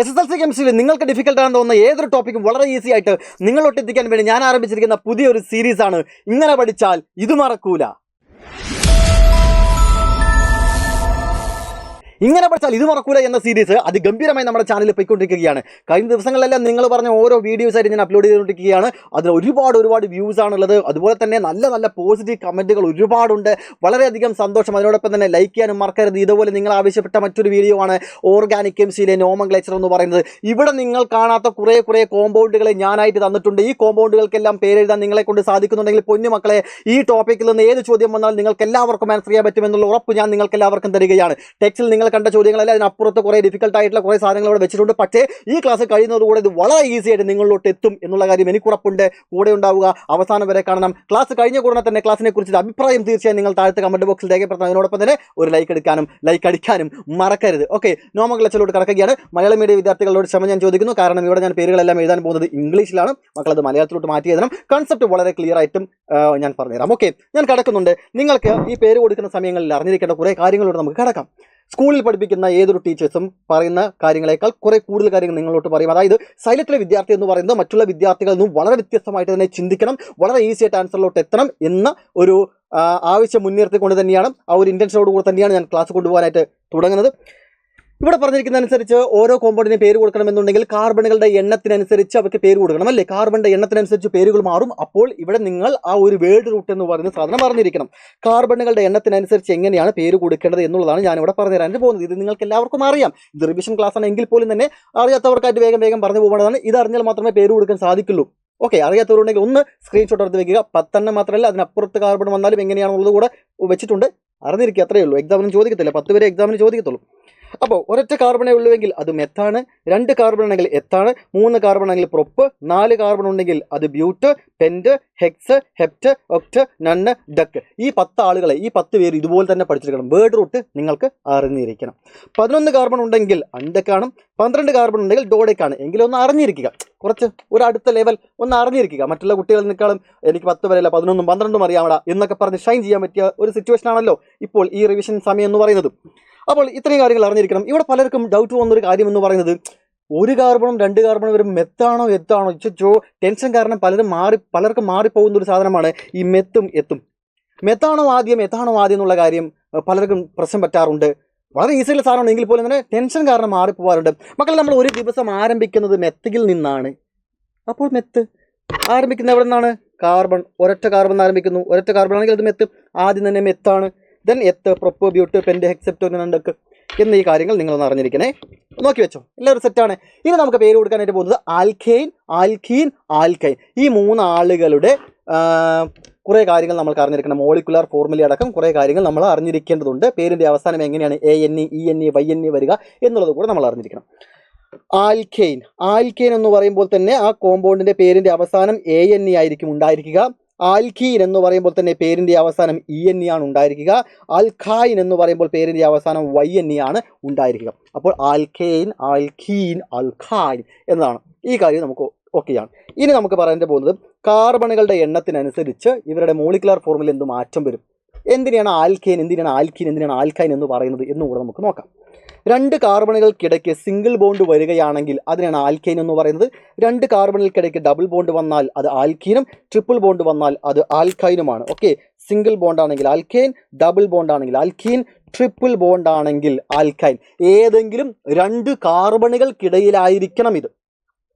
SSLC കെമിസ്ട്രിയിൽ നിങ്ങൾക്ക് difficult ആണെന്ന് തോന്നുന്ന ഏതൊരു ടോപ്പിക്കും വളരെ ഈസി ആയിട്ട് നിങ്ങളോട്ട് എത്തിക്കാൻ വേണ്ടി ഞാൻ ആരംഭിച്ചിരിക്കുന്ന പുതിയൊരു സീരീസാണ് ഇങ്ങനെ പഠിച്ചാൽ ഇത് മറക്കൂല. ഇങ്ങനെ പഠിച്ചാൽ ഇത് മറക്കൂല എന്ന സീരീസ് അതിഗംഭീരമായി നമ്മുടെ ചാനലിൽ പോയിക്കൊണ്ടിരിക്കുകയാണ്. കഴിഞ്ഞ ദിവസങ്ങളിലെല്ലാം നിങ്ങൾ പറഞ്ഞ ഓരോ വീഡിയോസ് ആയിട്ട് ഞാൻ അപ്ലോഡ് ചെയ്തുകൊണ്ടിരിക്കുകയാണ്. അതിൽ ഒരുപാട് വ്യൂസ് ആണുള്ളത്. അതുപോലെ തന്നെ നല്ല പോസിറ്റീവ് കമൻറ്റുകൾ ഒരുപാടുണ്ട്. വളരെയധികം സന്തോഷം. അതിനോടൊപ്പം തന്നെ ലൈക്ക് ചെയ്യാനും മറക്കരുത്. ഇതുപോലെ നിങ്ങൾ ആവശ്യപ്പെട്ട മറ്റൊരു വീഡിയോ ആണ് ഓർഗാനിക് കെമിസ്ട്രിയിലെ നോമൻക്ലേച്ചർ എന്ന് പറയുന്നത്. ഇവിടെ നിങ്ങൾ കാണാത്ത കുറേ കോമ്പൗണ്ടുകളെ ഞാനായിട്ട് തന്നിട്ടുണ്ട്. ഈ കോമ്പൗണ്ടുകൾക്കെല്ലാം പേരെഴുതാൻ നിങ്ങളെ കൊണ്ട് സാധിക്കുന്നുണ്ടെങ്കിൽ പൊന്നു മക്കളെ, ഈ ടോപ്പിക്കിൽ നിന്ന് ഏത് ചോദ്യം വന്നാൽ നിങ്ങൾക്ക് എല്ലാവർക്കും ആൻസർ ചെയ്യാൻ പറ്റുമെന്നുള്ള ഉറപ്പ് ഞാൻ നിങ്ങൾക്ക് എല്ലാവർക്കും തരികയാണ്. ടെക്സ്റ്റിൽ നിങ്ങൾ കണ്ട ചോദ്യങ്ങളല്ല, അതിനപ്പുറത്ത് കുറേ ഡിഫിക്കൽട്ട് ആയിട്ടുള്ള കുറേ സാധനങ്ങൾ ഇവിടെ വെച്ചിട്ടുണ്ട്. പക്ഷേ ഈ ക്ലാസ് കഴിയുന്നതോടെ ഇത് വളരെ ഈസി ആയിട്ട് നിങ്ങളിലോട്ട് എത്തും എന്നുള്ള കാര്യം എനിക്ക് ഉറപ്പുണ്ട്. കൂടെ ഉണ്ടാവുക, അവസാനം വരെ കാണണം. ക്ലാസ് കഴിഞ്ഞ ഉടനെ തന്നെ ക്ലാസിനെ കുറിച്ച് അഭിപ്രായം തീർച്ചയായും നിങ്ങൾ താഴത്തെ കമന്റ് ബോക്സിൽ രേഖപ്പെടുത്തണം. അതിനോടൊപ്പം തന്നെ ഒരു ലൈക്ക് അടിക്കാനും മറക്കരുത്. ഓക്കെ, നോമൻക്ലേച്ചറിലോട്ട് കടക്കുകയാണ്. മലയാളം മീഡിയം വിദ്യാർത്ഥികളോട് ക്ഷമ ഞാൻ ചോദിക്കുന്നു. കാരണം ഇവിടെ ഞാൻ പേരുകളെല്ലാം എഴുതാൻ പോകുന്നത് ഇംഗ്ലീഷിലാണ്. മക്കളത് മലയാളത്തിലോട്ട് മാറ്റി എഴുതണം. കൺസെപ്റ്റ് വളരെ ക്ലിയർ ആയിട്ടും ഞാൻ പറഞ്ഞുതരാം. ഓക്കെ, ഞാൻ കടക്കുന്നുണ്ട്. നിങ്ങൾക്ക് ഈ പേര് കൊടുക്കുന്ന സമയങ്ങളിൽ അറിഞ്ഞിരിക്കേണ്ട കുറേ കാര്യങ്ങളോട് നമുക്ക് കടക്കാം. സ്കൂളിൽ പഠിപ്പിക്കുന്ന ഏതൊരു ടീച്ചേഴ്സും പറയുന്ന കാര്യങ്ങളെക്കാൾ കുറേ കൂടുതൽ കാര്യങ്ങൾ നിങ്ങളോട്ട് പറയും. അതായത് സൈലത്തിലെ വിദ്യാർത്ഥി എന്ന് പറയുന്നത് മറ്റുള്ള വിദ്യാർത്ഥികളിൽ നിന്നും വളരെ വ്യത്യസ്തമായിട്ട് തന്നെ ചിന്തിക്കണം, വളരെ ഈസി ആയിട്ട് ആൻസറിലോട്ട് എത്തണം എന്ന ഒരു ആവശ്യം മുൻനിർത്തിക്കൊണ്ട് തന്നെയാണ്, ആ ഒരു ഇൻറ്റൻഷനോട് കൂടെ തന്നെയാണ് ഞാൻ ക്ലാസ് കൊണ്ടുപോകാനായിട്ട് തുടങ്ങുന്നത്. ഇവിടെ പറഞ്ഞിരിക്കുന്ന അനുസരിച്ച് ഓരോ കോമ്പൗണ്ടിന് പേര് കൊടുക്കണമെന്നുണ്ടെങ്കിൽ കാർബണുകളുടെ എണ്ണത്തിനനുസരിച്ച് അവർക്ക് പേര് കൊടുക്കണം, അല്ലേ? കാർബണിന്റെ എണ്ണത്തിനനുസരിച്ച് പേരുകൾ മാറും. അപ്പോൾ ഇവിടെ നിങ്ങൾ ആ ഒരു വേർഡ് റൂട്ട് എന്ന് പറയുന്ന സാധനം അറിഞ്ഞിരിക്കണം. കാർബണുകളുടെ എണ്ണത്തിനനുസരിച്ച് എങ്ങനെയാണ് പേര് കൊടുക്കേണ്ടത് എന്നുള്ളതാണ് ഞാനിവിടെ പറഞ്ഞു തരാൻ പോകുന്നത്. ഇത് നിങ്ങൾക്ക് എല്ലാവർക്കും അറിയാം. ഇത് റിവിഷൻ ക്ലാസ് ആണ് എങ്കിൽ പോലും തന്നെ അറിയാത്തവർക്കായിട്ട് വേഗം പറഞ്ഞു പോകേണ്ടതാണ്. ഇത് അറിഞ്ഞാൽ മാത്രമേ പേര് കൊടുക്കാൻ സാധിക്കുള്ളൂ. ഓക്കെ, അറിയാത്തവരുണ്ടെങ്കിൽ ഒന്ന് സ്ക്രീൻഷോട്ട് എടുത്ത് വെക്കുക. 10 മാത്രമല്ല, അതിനപ്പുറത്ത് കാർബൺ വന്നാലും എങ്ങനെയാണെന്നുള്ളത് കൂടെ വെച്ചിട്ടുണ്ട്. അറിഞ്ഞിരിക്കുക, അത്രയേ ഉള്ളൂ. എക്സാമിന് ചോദിക്കത്തില്ല, 10 വരെ എക്സാമിന് ചോദിക്കത്തുള്ളൂ. അപ്പോൾ ഒരൊറ്റ കാർബണേ ഉള്ളുവെങ്കിൽ അത് മെത്താണ്, 2 കാർബൺ ഉണ്ടെങ്കിൽ എത്താണ്, 3 കാർബൺ ഉണ്ടെങ്കിൽ പ്രൊപ്പ്, 4 കാർബൺ ഉണ്ടെങ്കിൽ അത് ബ്യൂട്ട്, പെൻറ്റ്, ഹെക്സ്, ഹെപ്റ്റ്, ഒക്ട്, നണ്ണ്, ഡക്ക്. ഈ 10 ആളുകളെ, ഈ 10 പേര് ഇതുപോലെ തന്നെ പഠിച്ചിരിക്കണം. വേർഡ് റൂട്ട് നിങ്ങൾക്ക് അറിഞ്ഞിരിക്കണം. 11 കാർബൺ ഉണ്ടെങ്കിൽ അണ്ടക്കാണ്, 12 കാർബൺ ഉണ്ടെങ്കിൽ ഡോഡേക്കാണ്. എങ്കിലും ഒന്ന് അറിഞ്ഞിരിക്കുക, കുറച്ച് ഒരു അടുത്ത ലെവൽ ഒന്ന് അറിഞ്ഞിരിക്കുക. മറ്റുള്ള കുട്ടികളിൽ നിൽക്കാളും എനിക്ക് 10 വരെയല്ല 11ഉം 12ഉം അറിയാമടാ എന്നൊക്കെ പറഞ്ഞ് ഷൈൻ ചെയ്യാൻ പറ്റിയ ഒരു സിറ്റുവേഷൻ ആണല്ലോ ഇപ്പോൾ ഈ റിവിഷൻ സമയം എന്ന് പറയുന്നത്. അപ്പോൾ ഇത്രയും കാര്യങ്ങൾ അറിഞ്ഞിരിക്കണം. ഇവിടെ പലർക്കും ഡൗട്ട് വന്നൊരു കാര്യം എന്ന് പറയുന്നത്, 1 കാർബണും 2 കാർബണും വരും മെത്താണോ എത്താണോ ചോ ടെൻഷൻ കാരണം പലർക്കും മാറിപ്പോകുന്ന ഒരു സാധനമാണ് ഈ മെത്തും എത്തും. മെത്താണോ ആദ്യം എന്നുള്ള കാര്യം പലർക്കും പ്രശ്നം പറ്റാറുണ്ട്. വളരെ ഈസിയുള്ള സാധനമാണ് എങ്കിൽ പോലും തന്നെ ടെൻഷൻ കാരണം മാറിപ്പോകാറുണ്ട്. മക്കൾ, നമ്മൾ ഒരു ദിവസം ആരംഭിക്കുന്നത് മെത്തിൽ നിന്നാണ്. അപ്പോൾ മെത്ത് ആരംഭിക്കുന്നത് എവിടെ നിന്നാണ്? കാർബൺ, ഒരൊറ്റ കാർബൺ ആരംഭിക്കുന്നു. ഒരൊറ്റ കാർബൺ ആണെങ്കിൽ അത് മെത്ത്, ആദ്യം തന്നെ മെത്താണ്. ദെൻ എത്ത്, പ്രൊപ്പ്, ബ്യൂട്ട്, പെൻറ്റ്, ഹെക്സെപ്റ്റ്, നണ്ടക്ക് എന്നീ കാര്യങ്ങൾ നിങ്ങളൊന്ന് അറിഞ്ഞിരിക്കണേ. നോക്കി വെച്ചോ, എല്ലാവരും സെറ്റാണ്. ഇനി നമുക്ക് പേര് കൊടുക്കാനായിട്ട് പോകുന്നത് ആൽക്കെയിൻ, ആൽക്കീൻ, ആൽക്കൈൻ. ഈ 3 ആളുകളുടെ കുറേ കാര്യങ്ങൾ നമ്മൾക്ക് അറിഞ്ഞിരിക്കണം. മോളിക്കുലർ ഫോർമുല അടക്കം കുറേ കാര്യങ്ങൾ നമ്മൾ അറിഞ്ഞിരിക്കേണ്ടതുണ്ട്. പേരിൻ്റെ അവസാനം എങ്ങനെയാണ് ANE, ENE, YNE വരിക എന്നുള്ളത് കൂടെ നമ്മൾ അറിഞ്ഞിരിക്കണം. ആൽക്കെയിൻ എന്ന് പറയുമ്പോൾ തന്നെ ആ കോമ്പൗണ്ടിൻ്റെ പേരിൻ്റെ അവസാനം ANE ആയിരിക്കും ഉണ്ടായിരിക്കുക. ആൽക്കീൻ എന്ന് പറയുമ്പോൾ തന്നെ പേരിൻ്റെ അവസാനം ENE ആണ് ഉണ്ടായിരിക്കുക. ആൽഖൈൻ എന്ന് പറയുമ്പോൾ പേരിൻ്റെ അവസാനം YNE ആണ് ഉണ്ടായിരിക്കുക. അപ്പോൾ ആൽക്കെയിൻ, ആൽക്കീൻ, ആൽഖൈൻ എന്നതാണ്. ഈ കാര്യം നമുക്ക് ഓക്കെയാണ്. ഇനി നമുക്ക് പറയാൻ പോകുന്നത് കാർബണുകളുടെ എണ്ണത്തിനനുസരിച്ച് ഇവരുടെ മോളിക്കുലർ ഫോർമുല എന്ത് മാറ്റം വരും, എന്തിനാണ് ആൽക്കെയിൻ, എന്തിനാണ് ആൽക്കീൻ, എന്തിനാണ് ആൽഖൈൻ എന്ന് പറയുന്നത് എന്നുകൂടെ നമുക്ക് നോക്കാം. 2 കാർബണുകൾക്കിടയ്ക്ക് സിംഗിൾ ബോണ്ട് വരികയാണെങ്കിൽ അതിനാണ് ആൽക്കെയിൻ എന്ന് പറയുന്നത്. 2 കാർബണുകൾക്കിടയ്ക്ക് ഡബിൾ ബോണ്ട് വന്നാൽ അത് ആൽക്കീനും, ട്രിപ്പിൾ ബോണ്ട് വന്നാൽ അത് ആൽഖൈനുമാണ്. ഓക്കെ, സിംഗിൾ ബോണ്ട് ആണെങ്കിൽ ആൽക്കെയിൻ, ഡബിൾ ബോണ്ട് ആണെങ്കിൽ ആൽക്കീൻ, ട്രിപ്പിൾ ബോണ്ട് ആണെങ്കിൽ ആൽഖൈൻ. ഏതെങ്കിലും 2 കാർബണുകൾക്കിടയിലായിരിക്കണം ഇത്.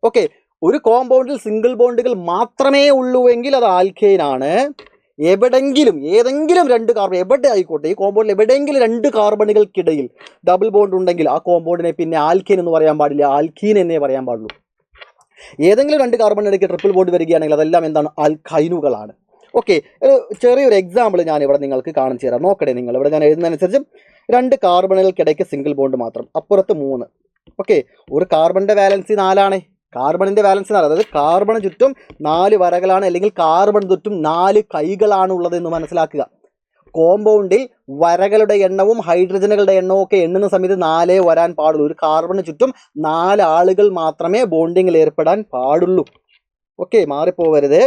ഓക്കെ, ഒരു കോമ്പൗണ്ടിൽ സിംഗിൾ ബോണ്ടുകൾ മാത്രമേ ഉള്ളൂവെങ്കിൽ അത് ആൽക്കെയിൻ ആണ്. ഏതെങ്കിലും 2 കാർബൺ, എവിടെ ആയിക്കോട്ടെ, ഈ കോമ്പൗണ്ടിൽ എവിടെയെങ്കിലും 2 കാർബണുകൾക്കിടയിൽ ഡബിൾ ബോണ്ട് ഉണ്ടെങ്കിൽ ആ കോമ്പൗണ്ടിനെ പിന്നെ ആൽക്കെയിൻ എന്ന് പറയാൻ പാടില്ല, ആൽക്കീൻ എന്നേ പറയാൻ പാടുള്ളൂ. ഏതെങ്കിലും 2 കാർബണിടയ്ക്ക് ട്രിപ്പിൾ ബോണ്ട് വരികയാണെങ്കിൽ അതെല്ലാം എന്താണ്? ആൽഖൈനുകളാണ്. ഓക്കെ, ചെറിയൊരു എക്സാമ്പിൾ ഞാനിവിടെ നിങ്ങൾക്ക് കാണിച്ചു തരാം. നോക്കണേ നിങ്ങൾ, ഇവിടെ ഞാൻ എഴുതുന്നതനുസരിച്ച് 2 കാർബണുകൾക്കിടയ്ക്ക് സിംഗിൾ ബോണ്ട് മാത്രം, അപ്പുറത്ത് 3. ഓക്കെ, ഒരു കാർബണിൻ്റെ വാലൻസി 4 ആണ്. കാർബണിൻ്റെ വാലൻസ് 4, അതായത് കാർബണ് ചുറ്റും 4 വരകളാണ്, അല്ലെങ്കിൽ കാർബൺ ചുറ്റും 4 കൈകളാണ് ഉള്ളത് എന്ന് മനസ്സിലാക്കുക. കോമ്പൗണ്ടിൽ വരകളുടെ എണ്ണവും ഹൈഡ്രജനുകളുടെ എണ്ണവും ഒക്കെ എണ്ണുന്ന സമയത്ത് 4 വരാൻ പാടുള്ളൂ. ഒരു കാർബണ് ചുറ്റും 4 ആളുകൾ മാത്രമേ ബോണ്ടിങ്ങിൽ ഏർപ്പെടാൻ പാടുള്ളൂ. ഓക്കെ, മാറിപ്പോവരുത്.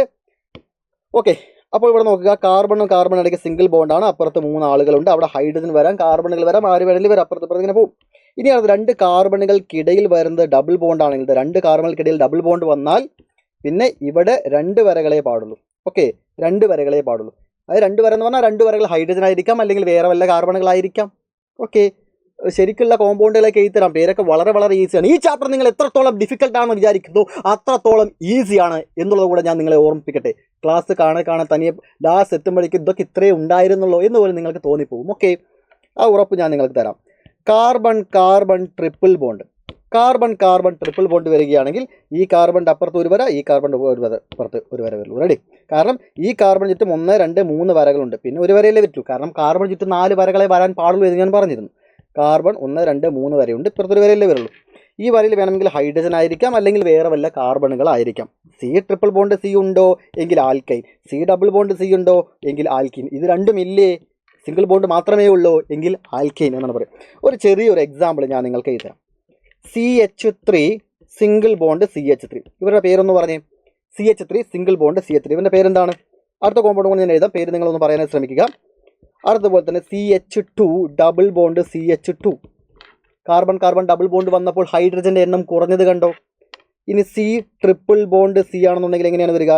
ഓക്കെ, അപ്പോൾ ഇവിടെ നോക്കുക, കാർബണിടയ്ക്ക് സിംഗിൾ ബോണ്ടാണ്, അപ്പുറത്ത് 3 ആളുകളുണ്ട്. അവിടെ ഹൈഡ്രജൻ വരാം, കാർബണുകൾ വരാം, ആര് വേണമെങ്കിലും വരാം, അപ്പുറത്ത് ഇങ്ങനെ പോകും. ഇനി അത് രണ്ട് കാർബണുകൾക്കിടയിൽ വരുന്നത് ഡബിൾ ബോണ്ട് ആണെങ്കിൽ, രണ്ട് കാർബണുകൾക്കിടയിൽ ഡബിൾ ബോണ്ട് വന്നാൽ പിന്നെ ഇവിടെ രണ്ട് വരകളെ പാടുള്ളൂ. ഓക്കെ, രണ്ട് വരകളെ പാടുള്ളൂ. അത് രണ്ട് വര എന്ന് പറഞ്ഞാൽ രണ്ട് വരകൾ ഹൈഡ്രജൻ ആയിരിക്കാം, അല്ലെങ്കിൽ വേറെ വല്ല കാർബണുകളായിരിക്കാം. ഓക്കെ, ശരിക്കുള്ള കോമ്പൗണ്ടുകളൊക്കെ എഴുതി തരാം. പേരൊക്കെ വളരെ വളരെ ഈസിയാണ്. ഈ ചാപ്റ്റർ നിങ്ങൾ എത്രത്തോളം ഡിഫിക്കൽട്ട് ആണെന്ന് വിചാരിക്കുന്നു അത്രത്തോളം ഈസിയാണ് എന്നുള്ളത് കൂടെ ഞാൻ നിങ്ങളെ ഓർമ്മിപ്പിക്കട്ടെ. ക്ലാസ് കാണാൻ തനിയെ ലാസ്റ്റ് എത്തുമ്പോഴേക്കും ഇതൊക്കെ ഇത്രയേ ഉണ്ടായിരുന്നുള്ളൂ എന്ന് പോലും നിങ്ങൾക്ക് തോന്നിപ്പോകും. ഓക്കെ, ആ ഉറപ്പ് ഞാൻ നിങ്ങൾക്ക് തരാം. Carbon carbon triple bond, carbon carbon triple bond വരികയാണെങ്കിൽ ഈ കാർബണിൻ്റെ അപ്പുറത്ത് ഒരു വര, ഈ കാർബണിൻ്റെ അപ്പുറത്ത് ഒരു വര വരുള്ളൂ. റെഡി? കാരണം ഈ കാർബൺ ചുറ്റും 1, 2, 3 വരകളുണ്ട്, പിന്നെ ഒരു വരയിലേ പറ്റൂ. കാരണം കാർബൺ ചുറ്റും 4 വരകളെ വരാൻ പാടുള്ളൂ എന്ന് ഞാൻ പറഞ്ഞിരുന്നു. കാർബൺ 1, 2, 3 വരയുണ്ട്, ഇപ്പുറത്തൊരു വരയിലേ വരുള്ളൂ. ഈ വരയിൽ വേണമെങ്കിൽ ഹൈഡ്രജൻ ആയിരിക്കാം, അല്ലെങ്കിൽ വേറെ വല്ല കാർബണുകളായിരിക്കാം. സി ട്രിപ്പിൾ ബോണ്ട് സി ഉണ്ടോ എങ്കിൽ alkyne, C double bond C ഉണ്ടോ എങ്കിൽ ആൽക്കീൻ. ഇത് രണ്ടും ഇല്ലേ, സിംഗിൾ ബോണ്ട് മാത്രമേ ഉള്ളൂ എങ്കിൽ ആൽക്കൈൻ എന്നാണ് പറയും. ഒരു ചെറിയൊരു എക്സാമ്പിൾ ഞാൻ നിങ്ങൾക്ക് എഴുതാം. CH3 സിംഗിൾ ബോണ്ട് CH3, ഇവരുടെ പേരൊന്ന് പറഞ്ഞേ. CH3 സിംഗിൾ ബോണ്ട് CH3, ഇവൻ്റെ പേരെന്താണ്? അടുത്ത കോമ്പൗണ്ട് കൊണ്ട് ഞാൻ എഴുതാം, പേര് നിങ്ങളൊന്ന് പറയാനായി ശ്രമിക്കുക. അതുപോലെ തന്നെ CH2 double bond CH2, carbon carbon double bond വന്നപ്പോൾ ഹൈഡ്രജൻ്റെ എണ്ണം കുറഞ്ഞത് കണ്ടോ. ഇനി C ട്രിപ്പിൾ ബോണ്ട് C ആണെന്നുണ്ടെങ്കിൽ എങ്ങനെയാണ് വരിക?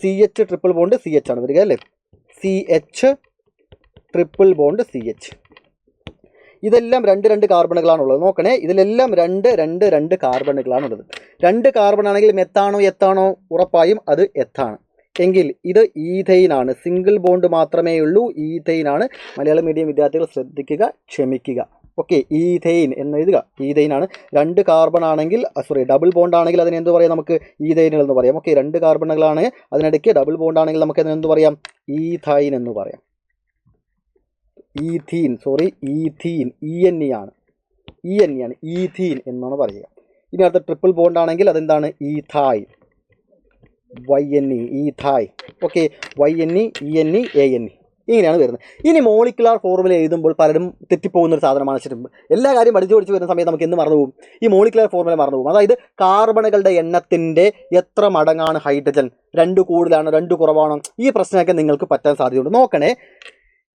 CH ട്രിപ്പിൾ ബോണ്ട് CH ആണ് വരിക അല്ലേ. CH triple bond CH. ഇതെല്ലാം രണ്ട് കാർബണുകളാണുള്ളത്. നോക്കണേ, ഇതിലെല്ലാം രണ്ട് കാർബണുകളാണുള്ളത്. 2 കാർബൺ ആണെങ്കിൽ മെത്താണോ എത്താണോ? ഉറപ്പായും അത് എത്താണ്. എങ്കിൽ ഇത് ഈഥൈനാണ്. സിംഗിൾ ബോണ്ട് മാത്രമേ ഉള്ളൂ, ഈഥൈനാണ്. മലയാളം മീഡിയം വിദ്യാർത്ഥികൾ ശ്രദ്ധിക്കുക, ക്ഷമിക്കുക. ഓക്കെ, ഈഥൈൻ എന്ന് എഴുതുക. ഈഥൈനാണ്. 2 കാർബൺ ആണെങ്കിൽ, ഡബിൾ ബോണ്ട് ആണെങ്കിൽ അതിന് എന്ത് പറയാം? നമുക്ക് ഈഥൈൻ എന്ന് പറയാം. ഓക്കെ, 2 കാർബണുകളാണ്, അതിനിടയ്ക്ക് ഡബിൾ ബോണ്ട് ആണെങ്കിൽ നമുക്ക് അതിന് എന്ത് പറയാം? ഈഥൈൻ എന്ന് പറയാം. ഈഥീൻ, ഈഥീൻ, ENE ആണ്, ഈഥീൻ എന്നാണ് പറയുക. ഇനി അടുത്ത ട്രിപ്പിൾ ബോണ്ട് ആണെങ്കിൽ അതെന്താണ്? Ethyne, YNE, ethyne. Okay, YNE, ENE, ANE ഇങ്ങനെയാണ് വരുന്നത്. ഇനി മോളിക്കുലാർ ഫോർമുല എഴുതുമ്പോൾ പലരും തെറ്റിപ്പോകുന്നൊരു സാധനമാണ്. ശരിക്കും എല്ലാ കാര്യം പഠിച്ചു വരുന്ന സമയത്ത് നമുക്ക് എന്ത് മറന്നു പോകും? ഈ മോളിക്കുലാർ ഫോർമുല മറന്നു പോകും. അതായത് കാർബണുകളുടെ എണ്ണത്തിൻ്റെ എത്ര മടങ്ങാണ് ഹൈഡ്രജൻ? 2 കൂടുതലാണോ 2 കുറവാണോ? ഈ പ്രശ്നമൊക്കെ നിങ്ങൾക്ക് പറ്റാൻ സാധ്യതയുണ്ട്. നോക്കണേ,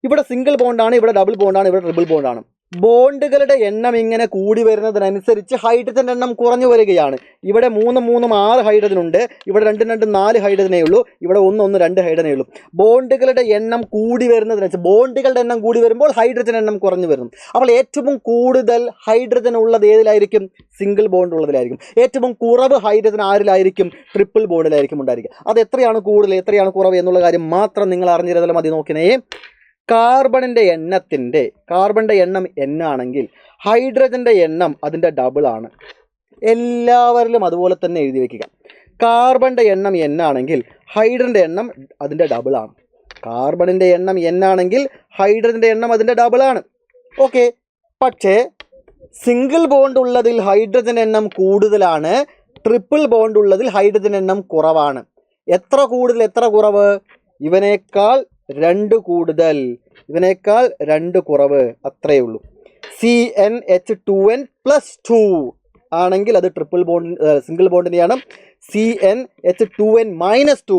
ഇവിടെ സിംഗിൾ ബോണ്ടാണ്, ഇവിടെ ഡബിൾ ബോണ്ടാണ്, ഇവിടെ ട്രിപ്പിൾ ബോണ്ടാണ്. ബോണ്ടുകളുടെ എണ്ണം ഇങ്ങനെ കൂടി വരുന്നതിനനുസരിച്ച് ഹൈഡ്രജൻ്റെ എണ്ണം കുറഞ്ഞു വരികയാണ്. ഇവിടെ 3, 3, 6 ഹൈഡ്രജൻ ഉണ്ട്, ഇവിടെ 2, 2, 4 ഹൈഡ്രജനേ ഉള്ളൂ, ഇവിടെ 1, 1, 2 ഹൈഡ്രജനേ ഉള്ളൂ. ബോണ്ടുകളുടെ എണ്ണം കൂടി വരുന്നതിനനുസരിച്ച് ബോണ്ടുകളുടെ എണ്ണം കൂടി വരുമ്പോൾ ഹൈഡ്രജൻ എണ്ണം കുറഞ്ഞു വരുന്നു. അപ്പോൾ ഏറ്റവും കൂടുതൽ ഹൈഡ്രജൻ ഉള്ളത് ഏതിലായിരിക്കും? Single bond ഉള്ളതിലായിരിക്കും. ഏറ്റവും കുറവ് ഹൈഡ്രജൻ ആരിലായിരിക്കും? ട്രിപ്പിൾ ബോണ്ടിലായിരിക്കും ഉണ്ടായിരിക്കും. അത് എത്രയാണ് കൂടുതൽ എത്രയാണ് കുറവ് എന്നുള്ള കാര്യം മാത്രം നിങ്ങൾ അറിഞ്ഞിരുന്നാലും മതി. നോക്കിനേ, കാർബണിൻ്റെ എണ്ണം n ആണെങ്കിൽ ഹൈഡ്രജൻ്റെ എണ്ണം അതിൻ്റെ ഡബിൾ ആണ്. എല്ലാവരിലും അതുപോലെ തന്നെ എഴുതി വയ്ക്കുക. കാർബണിൻ്റെ എണ്ണം n ആണെങ്കിൽ ഹൈഡ്രജൻ്റെ എണ്ണം അതിൻ്റെ ഡബിൾ ആണ്. കാർബണിൻ്റെ എണ്ണം n ആണെങ്കിൽ ഹൈഡ്രജൻ്റെ എണ്ണം അതിൻ്റെ ഡബിൾ ആണ്. ഓക്കെ, പക്ഷേ സിംഗിൾ ബോണ്ട് ഉള്ളതിൽ ഹൈഡ്രജൻ എണ്ണം കൂടുതലാണ്, ട്രിപ്പിൾ ബോണ്ട് ഉള്ളതിൽ ഹൈഡ്രജൻ എണ്ണം കുറവാണ്. എത്ര കൂടുതൽ എത്ര കുറവ്? ഇവനേക്കാൾ 2 കൂടുതൽ, ഇവനേക്കാൾ 2 കുറവ്, അത്രയേ ഉള്ളൂ. CnH2n+2 ആണെങ്കിൽ അത് ട്രിപ്പിൾ ബോണ്ട് സിംഗിൾ ബോണ്ടിനെയാണ്. CnH2n-2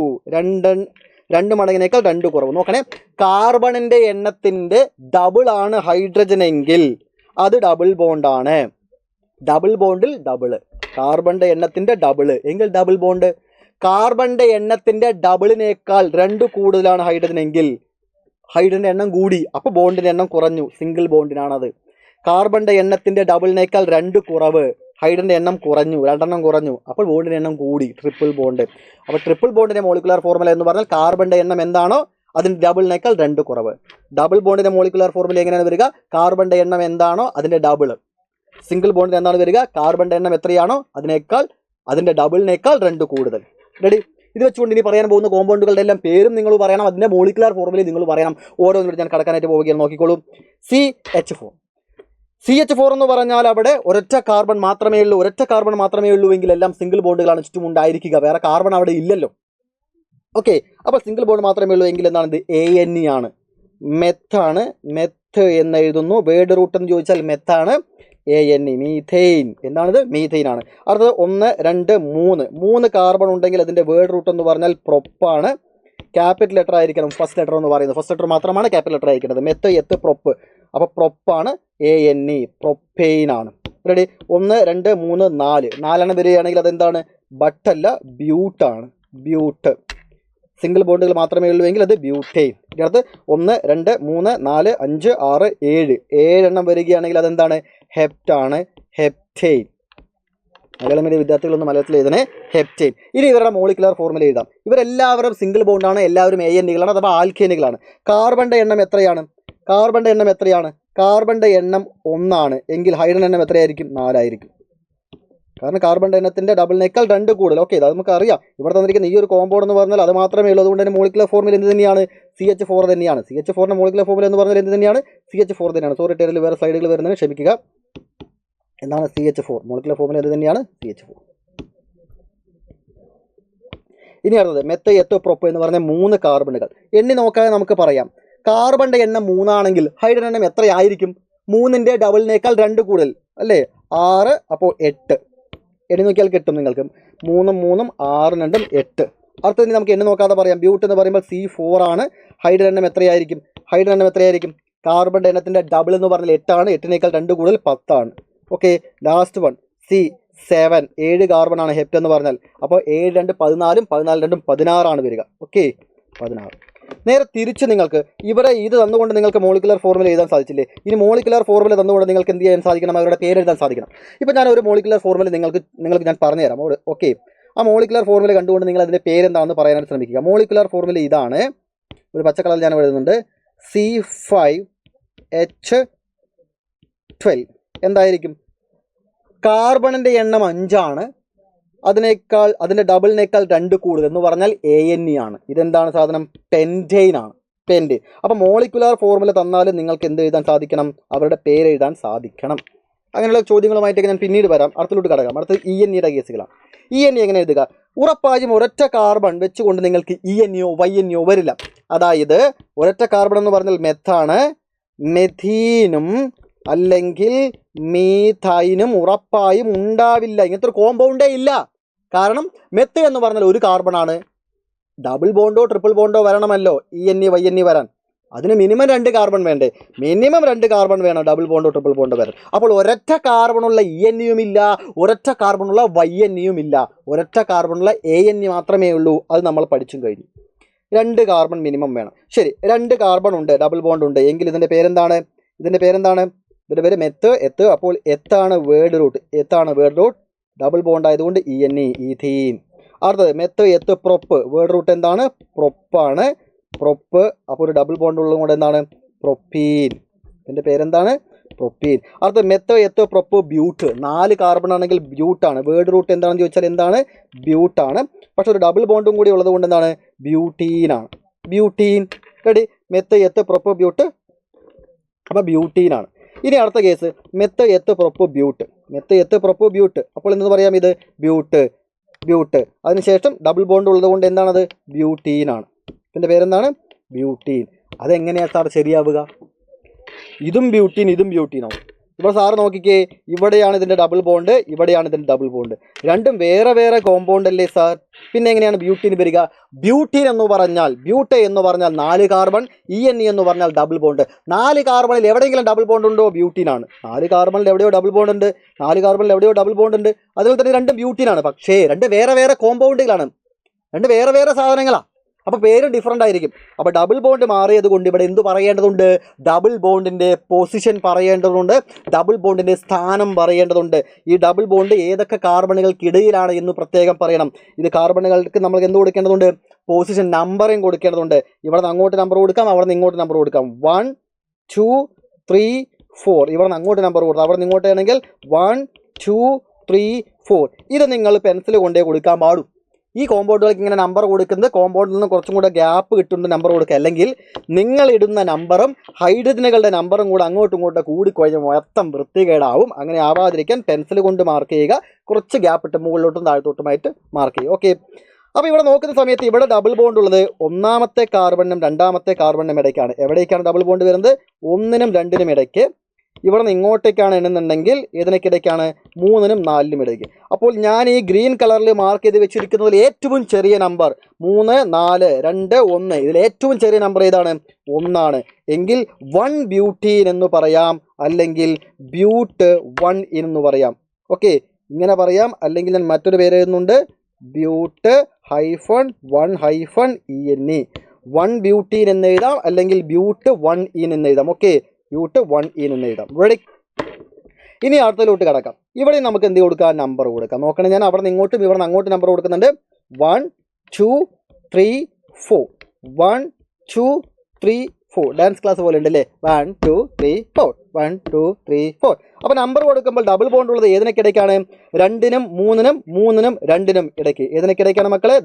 2 മടങ്ങിനേക്കാൾ 2 കുറവ്. നോക്കണേ, കാർബണിൻ്റെ എണ്ണത്തിൻ്റെ ഡബിൾ ആണ് ഹൈഡ്രജൻ എങ്കിൽ അത് ഡബിൾ ബോണ്ടാണ്. ഡബിൾ ബോണ്ടിൽ ഡബിൾ, കാർബണിൻ്റെ എണ്ണത്തിൻ്റെ ഡബിൾ എങ്കിൽ ഡബിൾ ബോണ്ട്. കാർബണിൻ്റെ എണ്ണത്തിൻ്റെ ഡബിളിനേക്കാൾ 2 കൂടുതലാണ് ഹൈഡ്രജൻ എങ്കിൽ ഹൈഡ്രജൻ്റെ എണ്ണം കൂടി, അപ്പോൾ ബോണ്ടിൻ്റെ എണ്ണം കുറഞ്ഞു, സിംഗിൾ ബോണ്ടിനാണത്. കാർബണിൻ്റെ എണ്ണത്തിൻ്റെ ഡബിളിനേക്കാൾ 2 കുറവ്, ഹൈഡ്രജൻ്റെ എണ്ണം കുറഞ്ഞു, 2 എണ്ണം കുറഞ്ഞു, അപ്പോൾ ബോണ്ടിൻ്റെ എണ്ണം കൂടി, ട്രിപ്പിൾ ബോണ്ട്. അപ്പോൾ ട്രിപ്പിൾ ബോണ്ടിൻ്റെ മോളിക്കുലാർ ഫോർമുല എന്ന് പറഞ്ഞാൽ കാർബണിൻ്റെ എണ്ണം എന്താണോ അതിൻ്റെ ഡബിളിനേക്കാൾ 2 കുറവ്. ഡബിൾ ബോണ്ടിൻ്റെ മോളിക്കുലാർ ഫോർമുല എങ്ങനെയാണ് വരിക? കാർബണിൻ്റെ എണ്ണം എന്താണോ അതിൻ്റെ ഡബിൾ. സിംഗിൾ ബോണ്ടിന് എന്താണ് വരിക? കാർബണിൻ്റെ എണ്ണം എത്രയാണോ അതിൻ്റെ ഡബിളിനേക്കാൾ 2 കൂടുതൽ. റെഡി? ഇത് വെച്ചുകൊണ്ട് ഇനി പറയാൻ പോകുന്ന കോമ്പൗണ്ടുകളുടെ എല്ലാം പേരും നിങ്ങൾ പറയണം, അതിൻ്റെ മോളിക്കുലാർ ഫോർമുലയും നിങ്ങൾ പറയണം. ഓരോന്നിനും ഞാൻ കടക്കാനായിട്ട് പോവുകയാണ്, നോക്കിക്കോളൂ. CH4 എന്ന് പറഞ്ഞാൽ അവിടെ ഒരൊറ്റ കാർബൺ മാത്രമേ ഉള്ളൂ എങ്കിൽ എല്ലാം സിംഗിൾ ബോണ്ടുകളാണ് ചുറ്റും ഉണ്ടായിരിക്കുക, വേറെ കാർബൺ അവിടെ ഇല്ലല്ലോ. ഓക്കെ, അപ്പോൾ സിംഗിൾ ബോണ്ട് മാത്രമേ ഉള്ളൂ എങ്കിൽ എന്താണ്? ഇത് ANE ആണ്. മെത്താണ്, മെത്ത് എന്ന് എഴുതുന്നു. വേർഡ് റൂട്ട് എന്ന് ചോദിച്ചാൽ മെത്താണ്. ANE, methane. എന്താണിത്? മീഥെയിൻ ആണ്. അടുത്തത് 1, 2, 3 കാർബൺ ഉണ്ടെങ്കിൽ അതിൻ്റെ വേർഡ് റൂട്ട് എന്ന് പറഞ്ഞാൽ പ്രൊപ്പാണ്. ക്യാപിറ്റൽ ലെറ്റർ ആയിരിക്കണം ഫസ്റ്റ് ലെറ്റർ എന്ന് പറയുന്നത്. ഫസ്റ്റ് ലെറ്റർ മാത്രമാണ് ക്യാപിറ്റൽ ലെറ്റർ ആയിരിക്കുന്നത്. Meth, eth, prop. അപ്പോൾ പ്രൊപ്പാണ് ANE, പ്രൊപ്പെയിൻ ആണ്. റെഡി? 1 2 3 4 4 വരികയാണെങ്കിൽ അതെന്താണ്? ബട്ടല്ല, ബ്യൂട്ടാണ്. ബ്യൂട്ട്. സിംഗിൾ ബോണ്ടുകൾ മാത്രമേ ഉള്ളൂ എങ്കിൽ അത് ബ്യൂട്ടൈൻ. ഇതിനകത്ത് 1 2 3 4 5 6 7 വരികയാണെങ്കിൽ അതെന്താണ്? ഹെപ്റ്റാണ്, ഹെപ്റ്റൈൻ. മലയാളം മീഡിയം വിദ്യാർത്ഥികളൊന്നും മലയാളത്തിൽ എഴുതണേ, ഹെപ്റ്റൈൻ. ഇനി ഇവരുടെ മോളിക്കുലർ ഫോർമുല എഴുതാം. ഇവരെല്ലാവരും സിംഗിൾ ബോണ്ടാണ്, എല്ലാവരും ANE-കളാണ് അഥവാ ആൽക്കേനുകളാണ്. കാർബണിൻ്റെ എണ്ണം എത്രയാണ്? കാർബണിൻ്റെ എണ്ണം എത്രയാണ്? കാർബണിൻ്റെ എണ്ണം 1 ആണ് എങ്കിൽ ഹൈഡ്രജൻ എണ്ണം എത്രയായിരിക്കും? 4 ആയിരിക്കും. കാരണം കാർബണിൻ്റെ എണ്ണത്തിൻ്റെ ഡബിളിനേക്കാൾ 2 കൂടുതൽ. ഓക്കെ, ഇത് നമുക്ക് അറിയാം. ഇവിടെ തന്നിരിക്കുന്ന ഈ ഒരു കോമ്പൗണ്ട് എന്ന് പറഞ്ഞാൽ അത് മാത്രമേ ഉള്ളൂ. അതുകൊണ്ട് തന്നെ മോളിക്കുലർ ഫോർമുല എന്ത് തന്നെയാണ്? CH4 തന്നെയാണ്. CH4ൻ്റെ മോളിക്കുലർ ഫോർമുല എന്ന് പറഞ്ഞാൽ എന്ത് തന്നെയാണ്? CH4 തന്നെയാണ്. സോറി, ടേബിളിൽ വേറെ സൈഡുകൾ വരുന്നതിന് ക്ഷമിക്കുക. എന്താണ് CH4? മോളിക്കുലർ ഫോർമുല എന്ത് തന്നെയാണ്? CH4. ഇനി അടുത്തത് മെത്ത് എത്ത് പ്രൊപ്പ് എന്ന് പറഞ്ഞ 3 കാർബണുകൾ. എണ്ണി നോക്കാതെ നമുക്ക് പറയാം. കാർബണിൻ്റെ എണ്ണം 3 ആണെങ്കിൽ ഹൈഡ്രജൻ എണ്ണം എത്രയായിരിക്കും? 3ൻ്റെ ഡബിളിനേക്കാൾ 2 കൂടുതൽ അല്ലേ? 6, അപ്പോൾ 8. എണ്ണി നോക്കിയാൽ കിട്ടും നിങ്ങൾക്ക്. 3 3 6 2 8. അടുത്തത് നമുക്ക് എണ്ണി നോക്കാതെ പറയാം. ബ്യൂട്ട് എന്ന് പറയുമ്പോൾ C4 ആണ്. ഹൈഡ്രജൻ എണ്ണം എത്രയായിരിക്കും? ഹൈഡ്രജൻ എണ്ണം എത്രയായിരിക്കും? കാർബണിൻ്റെ എണ്ണത്തിൻ്റെ ഡബിൾ എന്ന് പറഞ്ഞാൽ 8 ആണ്. 8നേക്കാൾ 2 കൂടുതൽ 10 ആണ്. Okay, last one C7. 7 carbon ആണ് ഹെപ്റ്റ് എന്ന് പറഞ്ഞാൽ. അപ്പോൾ 7 2 14, 14 2 16 വരിക. ഓക്കെ, 16. നേരെ തിരിച്ച് നിങ്ങൾക്ക് ഇവിടെ ഇത് തന്നുകൊണ്ട് നിങ്ങൾക്ക് മോളിക്കുലർ ഫോർമുല എഴുതാൻ സാധിച്ചില്ലേ? ഇനി മോളിക്കുലർ ഫോർമുല തന്നുകൊണ്ട് നിങ്ങൾക്ക് എന്ത് ചെയ്യാൻ സാധിക്കണം? അവരുടെ പേര് എഴുതാൻ സാധിക്കണം. ഇപ്പോൾ ഞാൻ ഒരു മോളിക്കുലർ ഫോർമുല നിങ്ങൾക്ക് ഞാൻ പറഞ്ഞുതരാം. ഓക്കെ, ആ മോളിക്കുലർ ഫോർമുല കണ്ടുകൊണ്ട് നിങ്ങൾ അതിൻ്റെ പേരെന്താണെന്ന് പറയാനായിട്ട് ശ്രമിക്കുക. മോളിക്കുലർ ഫോർമുല ഇതാണ്. ഒരു പച്ച കളറിൽ ഞാൻ എഴുതുന്നുണ്ട്. C5H12. എന്തായിരിക്കും? കാർബണിൻ്റെ എണ്ണം 5 ആണ്. അതിൻ്റെ ഡബിളിനേക്കാൾ 2 കൂടുതൽ എന്ന് പറഞ്ഞാൽ ANE ആണ്. ഇതെന്താണ് സാധനം? പെൻറ്റൈൻ ആണ്. പെൻറ്റ്. അപ്പോൾ മോളിക്കുലർ ഫോർമുല തന്നാലും നിങ്ങൾക്ക് എന്ത് എഴുതാൻ സാധിക്കണം? അവരുടെ പേര് എഴുതാൻ സാധിക്കണം. അങ്ങനെയുള്ള ചോദ്യങ്ങളുമായിട്ടൊക്കെ ഞാൻ പിന്നീട് വരാം. അടുത്തോട്ട് കടക്കാം. അടുത്തത് ENE-യുടെ കേസുകളാണ്. ENE എങ്ങനെ എഴുതുക? ഉറപ്പായും ഒരൊറ്റ കാർബൺ വെച്ചുകൊണ്ട് നിങ്ങൾക്ക് ENEയോ YNEയോ വരില്ല. അതായത് ഒരൊറ്റ കാർബൺ എന്ന് പറഞ്ഞാൽ മെത്താണ്, മെഥീനും അല്ലെങ്കിൽ മീഥൈനും ഉറപ്പായും ഉണ്ടാവില്ല. ഇങ്ങനത്തെ ഒരു കോമ്പൗണ്ടേ ഇല്ല. കാരണം മെത്ത് എന്ന് പറഞ്ഞാൽ ഒരു കാർബണാണ്. ഡബിൾ ബോണ്ടോ ട്രിപ്പിൾ ബോണ്ടോ വരണമല്ലോ ENE YNE വരാൻ. അതിന് മിനിമം 2 കാർബൺ വേണ്ടേ? മിനിമം 2 കാർബൺ വേണം ഡബിൾ ബോണ്ടോ ട്രിപ്പിൾ ബോണ്ടോ വരാൻ. അപ്പോൾ ഒരൊറ്റ കാർബണുള്ള ENEയും ഇല്ല, ഒരൊറ്റ കാർബണുള്ള YNEയും ഇല്ല. ഒരൊറ്റ കാർബണുള്ള ANE മാത്രമേ ഉള്ളൂ. അത് നമ്മൾ പഠിച്ചും കഴിഞ്ഞു. 2 കാർബൺ മിനിമം വേണം. ശരി, 2 കാർബൺ ഉണ്ട്, ഡബിൾ ബോണ്ട് ഉണ്ട് എങ്കിൽ ഇതിൻ്റെ പേരെന്താണ്? ഇതിൻ്റെ പേര് മെത്ത്, എത്ത്. അപ്പോൾ എത്താണ് വേർഡ് റൂട്ട്. ഡബിൾ ബോണ്ട് ആയതുകൊണ്ട് ENE, ഈഥീൻ. അടുത്തത് meth eth prop. Word root എന്താണ്? പ്രൊപ്പാണ്. പ്രൊപ്പ്. അപ്പോൾ ഒരു ഡബിൾ ബോണ്ട് ഉള്ളത് കൊണ്ട് എന്താണ്? പ്രൊപ്പീൻ. ഇതിൻ്റെ പേരെന്താണ്? പ്രൊപ്പീൻ. അടുത്തത് മെത്ത് എത്ത് പ്രൊപ്പ് ബ്യൂട്ട്. 4 കാർബൺ ആണെങ്കിൽ ബ്യൂട്ടാണ്. വേർഡ് റൂട്ട് എന്താണെന്ന് ചോദിച്ചാൽ എന്താണ്? ബ്യൂട്ടാണ്. പക്ഷെ ഒരു ഡബിൾ ബോണ്ടും കൂടി ഉള്ളത് കൊണ്ട് എന്താണ്? ബ്യൂട്ടീനാണ്. Butene. Ready? Meth eth prop but, അപ്പോൾ ബ്യൂട്ടീനാണ്. ഇനി അടുത്ത case meth eth prop but. അപ്പോൾ എന്തെന്ന് പറയാം? ഇത് ബ്യൂട്ട്. അതിനുശേഷം ഡബിൾ ബോണ്ട് ഉള്ളത് കൊണ്ട് എന്താണത്? ബ്യൂട്ടീനാണ്. ഇതിൻ്റെ പേരെന്താണ്? ബ്യൂട്ടീൻ. അതെങ്ങനെയാണ് സാർ ശരിയാവുക? ഇതും ബ്യൂട്ടീനാവും. ഇപ്പോൾ സാറ് നോക്കിക്കേ, ഇവിടെയാണ് ഇതിൻ്റെ ഡബിൾ ബോണ്ട്, ഇവിടെയാണ് ഇതിൻ്റെ ഡബിൾ ബോണ്ട്. രണ്ടും വേറെ വേറെ കോമ്പൗണ്ട് അല്ലേ സാർ? പിന്നെ എങ്ങനെയാണ് ബ്യൂട്ടീൻ വരിക? ബ്യൂട്ടീൻ എന്ന് പറഞ്ഞാൽ 4 കാർബൺ, ENE എന്ന് പറഞ്ഞാൽ ഡബിൾ ബോണ്ട്. 4 കാർബണിൽ എവിടെയെങ്കിലും ഡബിൾ ബോണ്ട് ഉണ്ടോ? ബ്യൂട്ടീനാണ്. 4 കാർബണിൽ എവിടെയോ ഡബിൾ ബോണ്ട് ഉണ്ട്. അതുപോലെ തന്നെ 2 ബ്യൂട്ടീനാണ്. പക്ഷേ 2 വേറെ വേറെ കോമ്പൗണ്ടുകളാണ്, 2 വേറെ വേറെ സാധനങ്ങളാണ്. അപ്പോൾ പേരും ഡിഫറൻ്റ് ആയിരിക്കും. അപ്പോൾ ഡബിൾ ബോണ്ട് മാറിയത് കൊണ്ട് ഇവിടെ എന്ത് പറയേണ്ടതുണ്ട്? ഡബിൾ ബോണ്ടിൻ്റെ പൊസിഷൻ പറയേണ്ടതുണ്ട്, ഡബിൾ ബോണ്ടിൻ്റെ സ്ഥാനം പറയേണ്ടതുണ്ട്. ഈ ഡബിൾ ബോണ്ട് ഏതൊക്കെ കാർബണുകൾക്കിടയിലാണ് എന്ന് പ്രത്യേകം പറയണം. ഇത് കാർബണുകൾക്ക് നമ്മൾ എന്ത് കൊടുക്കേണ്ടതുണ്ട്? പൊസിഷൻ നമ്പറിങ് കൊടുക്കേണ്ടതുണ്ട്. ഇവിടെ നിന്ന് അങ്ങോട്ട് നമ്പർ കൊടുക്കാം, അവിടെ നിന്ന് ഇങ്ങോട്ട് നമ്പർ കൊടുക്കാം. 1 2 3 4. ഇവിടെ നിന്ന് അങ്ങോട്ട് നമ്പർ കൊടുക്കാം, അവിടെ നിന്ന് ഇങ്ങോട്ടാണെങ്കിൽ 1 2 3 4. ഇത് നിങ്ങൾ പെൻസിൽ കൊണ്ടേ കൊടുക്കാൻ പാടും. ഈ കോമ്പൗണ്ടുകൾക്ക് ഇങ്ങനെ നമ്പർ കൊടുക്കുന്നത് കോമ്പൗണ്ടിൽ നിന്ന് കുറച്ചും കൂടെ ഗ്യാപ്പ് കിട്ടുന്ന നമ്പർ കൊടുക്കുക. അല്ലെങ്കിൽ നിങ്ങൾ ഇടുന്ന നമ്പറും ഹൈഡ്രജനുകളുടെ നമ്പറും കൂടെ അങ്ങോട്ടും ഇങ്ങോട്ടും കൂടിക്കുഴഞ്ഞ് മൊത്തം വൃത്തികേടാവും. അങ്ങനെ ആവാതിരിക്കാൻ പെൻസിൽ കൊണ്ട് മാർക്ക് ചെയ്യുക. കുറച്ച് ഗ്യാപ്പ് ഇട്ട് മുകളിലോട്ടും താഴത്തോട്ടുമായിട്ട് മാർക്ക് ചെയ്യുക. ഓക്കെ, അപ്പോൾ ഇവിടെ നോക്കുന്ന സമയത്ത് ഇവിടെ ഡബിൾ ബോണ്ട് ഉള്ളത് 1ാമത്തെ കാർബണിനും 2ാമത്തെ കാർബണിനും ഇടയ്ക്കാണ്. എവിടേക്കാണ് ഡബിൾ ബോണ്ട് വരുന്നത്? 1നും 2നും ഇടയ്ക്ക്. ഇവിടെ നിന്ന് ഇങ്ങോട്ടേക്കാണ് എണ്ണുന്നുണ്ടെങ്കിൽ ഇതിനൊക്കിടയ്ക്കാണ് 3നും 4നും ഇടയ്ക്ക്. അപ്പോൾ ഞാൻ ഈ ഗ്രീൻ കളറിൽ മാർക്ക് ചെയ്ത് വെച്ചിരിക്കുന്നതിൽ ഏറ്റവും ചെറിയ നമ്പർ 3, 4, 2, 1. ഇതിൽ ഏറ്റവും ചെറിയ നമ്പർ ഏതാണ്? 1 എങ്കിൽ 1 ബ്യൂട്ടീൻ എന്ന് പറയാം, അല്ലെങ്കിൽ ബ്യൂട്ട് 1 എന്ന് പറയാം. ഓക്കെ, ഇങ്ങനെ പറയാം. അല്ലെങ്കിൽ ഞാൻ മറ്റൊരു പേര് എഴുതുന്നുണ്ട്, ബ്യൂട്ട് -1-ENE. 1 ബ്യൂട്ടീൻ എന്ന് എഴുതാം, അല്ലെങ്കിൽ ബ്യൂട്ട് 1 എന്ന് എഴുതാം. ഓക്കെ, ബ്യൂട്ട് 1 എന്ന് എഴുതാം. റെഡി? ഇനി അടുത്തതിലോട്ട് കിടക്കാം. ഇവിടെ നമുക്ക് എന്ത് കൊടുക്കാം? നമ്പർ കൊടുക്കാം. നോക്കണം, ഞാൻ അവിടെ നിന്ന് ഇങ്ങോട്ടും ഇവിടെ നിന്ന് അങ്ങോട്ട് നമ്പർ കൊടുക്കുന്നുണ്ട്. 1 2 3 4. 1 2 3 4. ഡാൻസ് ക്ലാസ് പോലെ ഉണ്ട് അല്ലേ? 1 2 3 4. 1 2 3 4. അപ്പോൾ നമ്പർ കൊടുക്കുമ്പോൾ ഡബിൾ ബോണ്ട് ഉള്ളത് ഏതിനൊക്കിടയ്ക്കാണ്? 2നും 3നും 3നും 2നും ഇടയ്ക്ക്. ഏതിനൊക്കിടയ്ക്കാണ് മക്കളെ?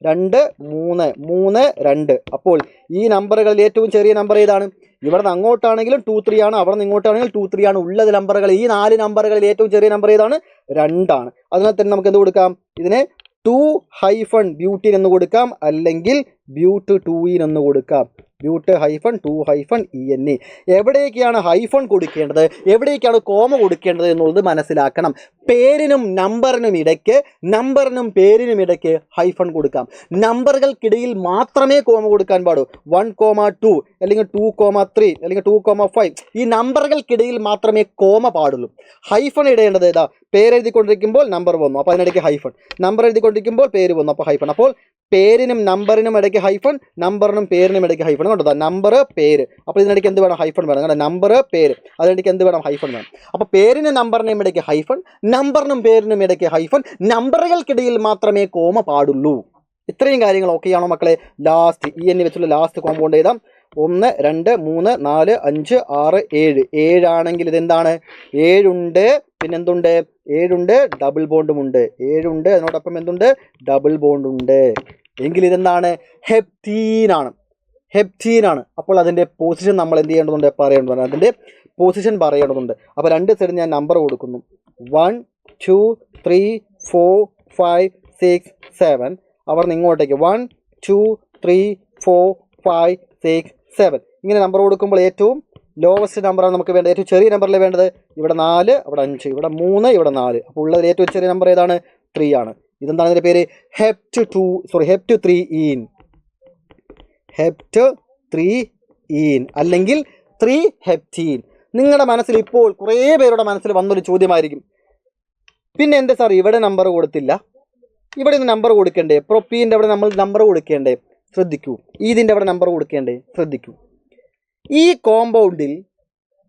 2 3 3 2. അപ്പോൾ ഈ നമ്പറുകളിൽ ഏറ്റവും ചെറിയ നമ്പർ ഏതാണ്? ഇവിടെ നിന്ന് അങ്ങോട്ടാണെങ്കിലും 2 3 ആണ്, അവിടെ നിന്ന് ഇങ്ങോട്ടാണെങ്കിലും 2 3 ആണ് ഉള്ളത് നമ്പറുകൾ. ഈ 4 നമ്പറുകളിൽ ഏറ്റവും ചെറിയ നമ്പർ ഏതാണ്? 2 ആണ്. അതിനാൽ തന്നെ നമുക്ക് എന്ത് കൊടുക്കാം? ഇതിനെ 2 ബ്യൂട്ടീൻ എന്ന് കൊടുക്കാം, അല്ലെങ്കിൽ ബ്യൂട്ട് 2 എന്ന് കൊടുക്കാം. ബ്യൂട്ട് -2-ENE. എവിടേക്കാണ് ഹൈഫൺ കൊടുക്കേണ്ടത്, എവിടേക്കാണ് കോമ കൊടുക്കേണ്ടത് എന്നുള്ളത് മനസ്സിലാക്കണം. പേരിനും നമ്പറിനും ഇടയ്ക്ക്, നമ്പറിനും പേരിനും ഇടയ്ക്ക് ഹൈഫൺ കൊടുക്കാം. നമ്പറുകൾക്കിടയിൽ മാത്രമേ കോമ കൊടുക്കാൻ പാടൂ. 1, 2, അല്ലെങ്കിൽ 2, 3, അല്ലെങ്കിൽ 2, 5. ഈ നമ്പറുകൾക്കിടയിൽ മാത്രമേ കോമ പാടുള്ളൂ. ഹൈഫൺ ഇടേണ്ടത് ഏതാ? പേരെഴുതിക്കൊണ്ടിരിക്കുമ്പോൾ നമ്പർ വന്നു, അപ്പോൾ അതിനിടയ്ക്ക് ഹൈഫൺ. നമ്പർ എഴുതിക്കൊണ്ടിരിക്കുമ്പോൾ പേര് വന്നു, അപ്പോൾ ഹൈഫൺ. അപ്പോൾ പേരിനും നമ്പറിനും ഇടയ്ക്ക് ഹൈഫൺ, നമ്പറിനും പേരിനും ഇടയ്ക്ക് ഹൈഫൺ. കണ്ടോ, നമ്പർ പേര്. അപ്പോൾ ഇതിനിടയ്ക്ക് എന്ത് വേണം? ഹൈഫൺ വേണം. കാരണം നമ്പർ പേര്, അതിനിടയ്ക്ക് എന്ത് വേണം? ഹൈഫൺ വേണം. അപ്പോൾ പേരിനും നമ്പറിനും ഇടയ്ക്ക് ഹൈഫൺ, നമ്പറിനും പേരിനും ഇടയ്ക്ക് ഹൈഫൺ. നമ്പറുകൾക്കിടയിൽ മാത്രമേ കോമ പാടുള്ളൂ. ഇത്രയും കാര്യങ്ങൾ ഓക്കെയാണോ മക്കളെ? ലാസ്റ്റ് ENE വെച്ചുള്ള ലാസ്റ്റ് കോമ്പൗണ്ട് എഴുതാം. 1 2 3 4 5 6 7. 7 ആണെങ്കിൽ ഇതെന്താണ്? 7 ഉണ്ട്, പിന്നെന്തുണ്ട്? 7 ഉണ്ട്, ഡബിൾ ബോണ്ടും ഉണ്ട്. 7 ഉണ്ട്, അതിനോടൊപ്പം എന്തുണ്ട്? ഡബിൾ ബോണ്ട് ഉണ്ട്. എങ്കിൽ ഇതെന്താണ്? ഹെപ്റ്റീൻ ആണ്. അപ്പോൾ അതിൻ്റെ പൊസിഷൻ നമ്മൾ എന്ത് ചെയ്യേണ്ടതുണ്ട്? പറയേണ്ടതുണ്ട്. അതിൻ്റെ പൊസിഷൻ പറയേണ്ടതുണ്ട്. അപ്പോൾ രണ്ട് സൈഡിൽ ഞാൻ നമ്പർ കൊടുക്കുന്നു. 1 2 3 4 5 6 7. അവർ ഇങ്ങോട്ടേക്ക് 1 2 3 4 5 6 7. ഇങ്ങനെ നമ്പർ കൊടുക്കുമ്പോൾ ഏറ്റവും ലോവസ്റ്റ് നമ്പറാണ് നമുക്ക് വേണ്ടത്. ഏറ്റവും ചെറിയ നമ്പറിൽ വേണ്ടത് ഇവിടെ 4, അവിടെ 5, ഇവിടെ 3, ഇവിടെ 4. അപ്പോൾ ഉള്ളതിൽ ഏറ്റവും ചെറിയ നമ്പർ ഏതാണ്? 3 ആണ്. ഇതെന്താണ് ഇതിൻ്റെ പേര്? ഹെപ്റ്റ് 3 അല്ലെങ്കിൽ 3 ഹെപ്റ്റീൻ. നിങ്ങളുടെ മനസ്സിൽ ഇപ്പോൾ കുറേ പേരുടെ മനസ്സിൽ വന്നൊരു ചോദ്യമായിരിക്കും, പിന്നെ എൻ്റെ സാർ ഇവിടെ നമ്പർ കൊടുത്തില്ല, ഇവിടെ നിന്ന് നമ്പർ കൊടുക്കേണ്ടേ? പ്രൊപ്പീൻ്റെ അവിടെ നമ്മൾ നമ്പർ കൊടുക്കേണ്ടേ? ശ്രദ്ധിക്കൂ. ഇതിൻ്റെ അവിടെ നമ്പർ കൊടുക്കേണ്ടേ? ശ്രദ്ധിക്കൂ. ഈ കോമ്പൗണ്ടിൽ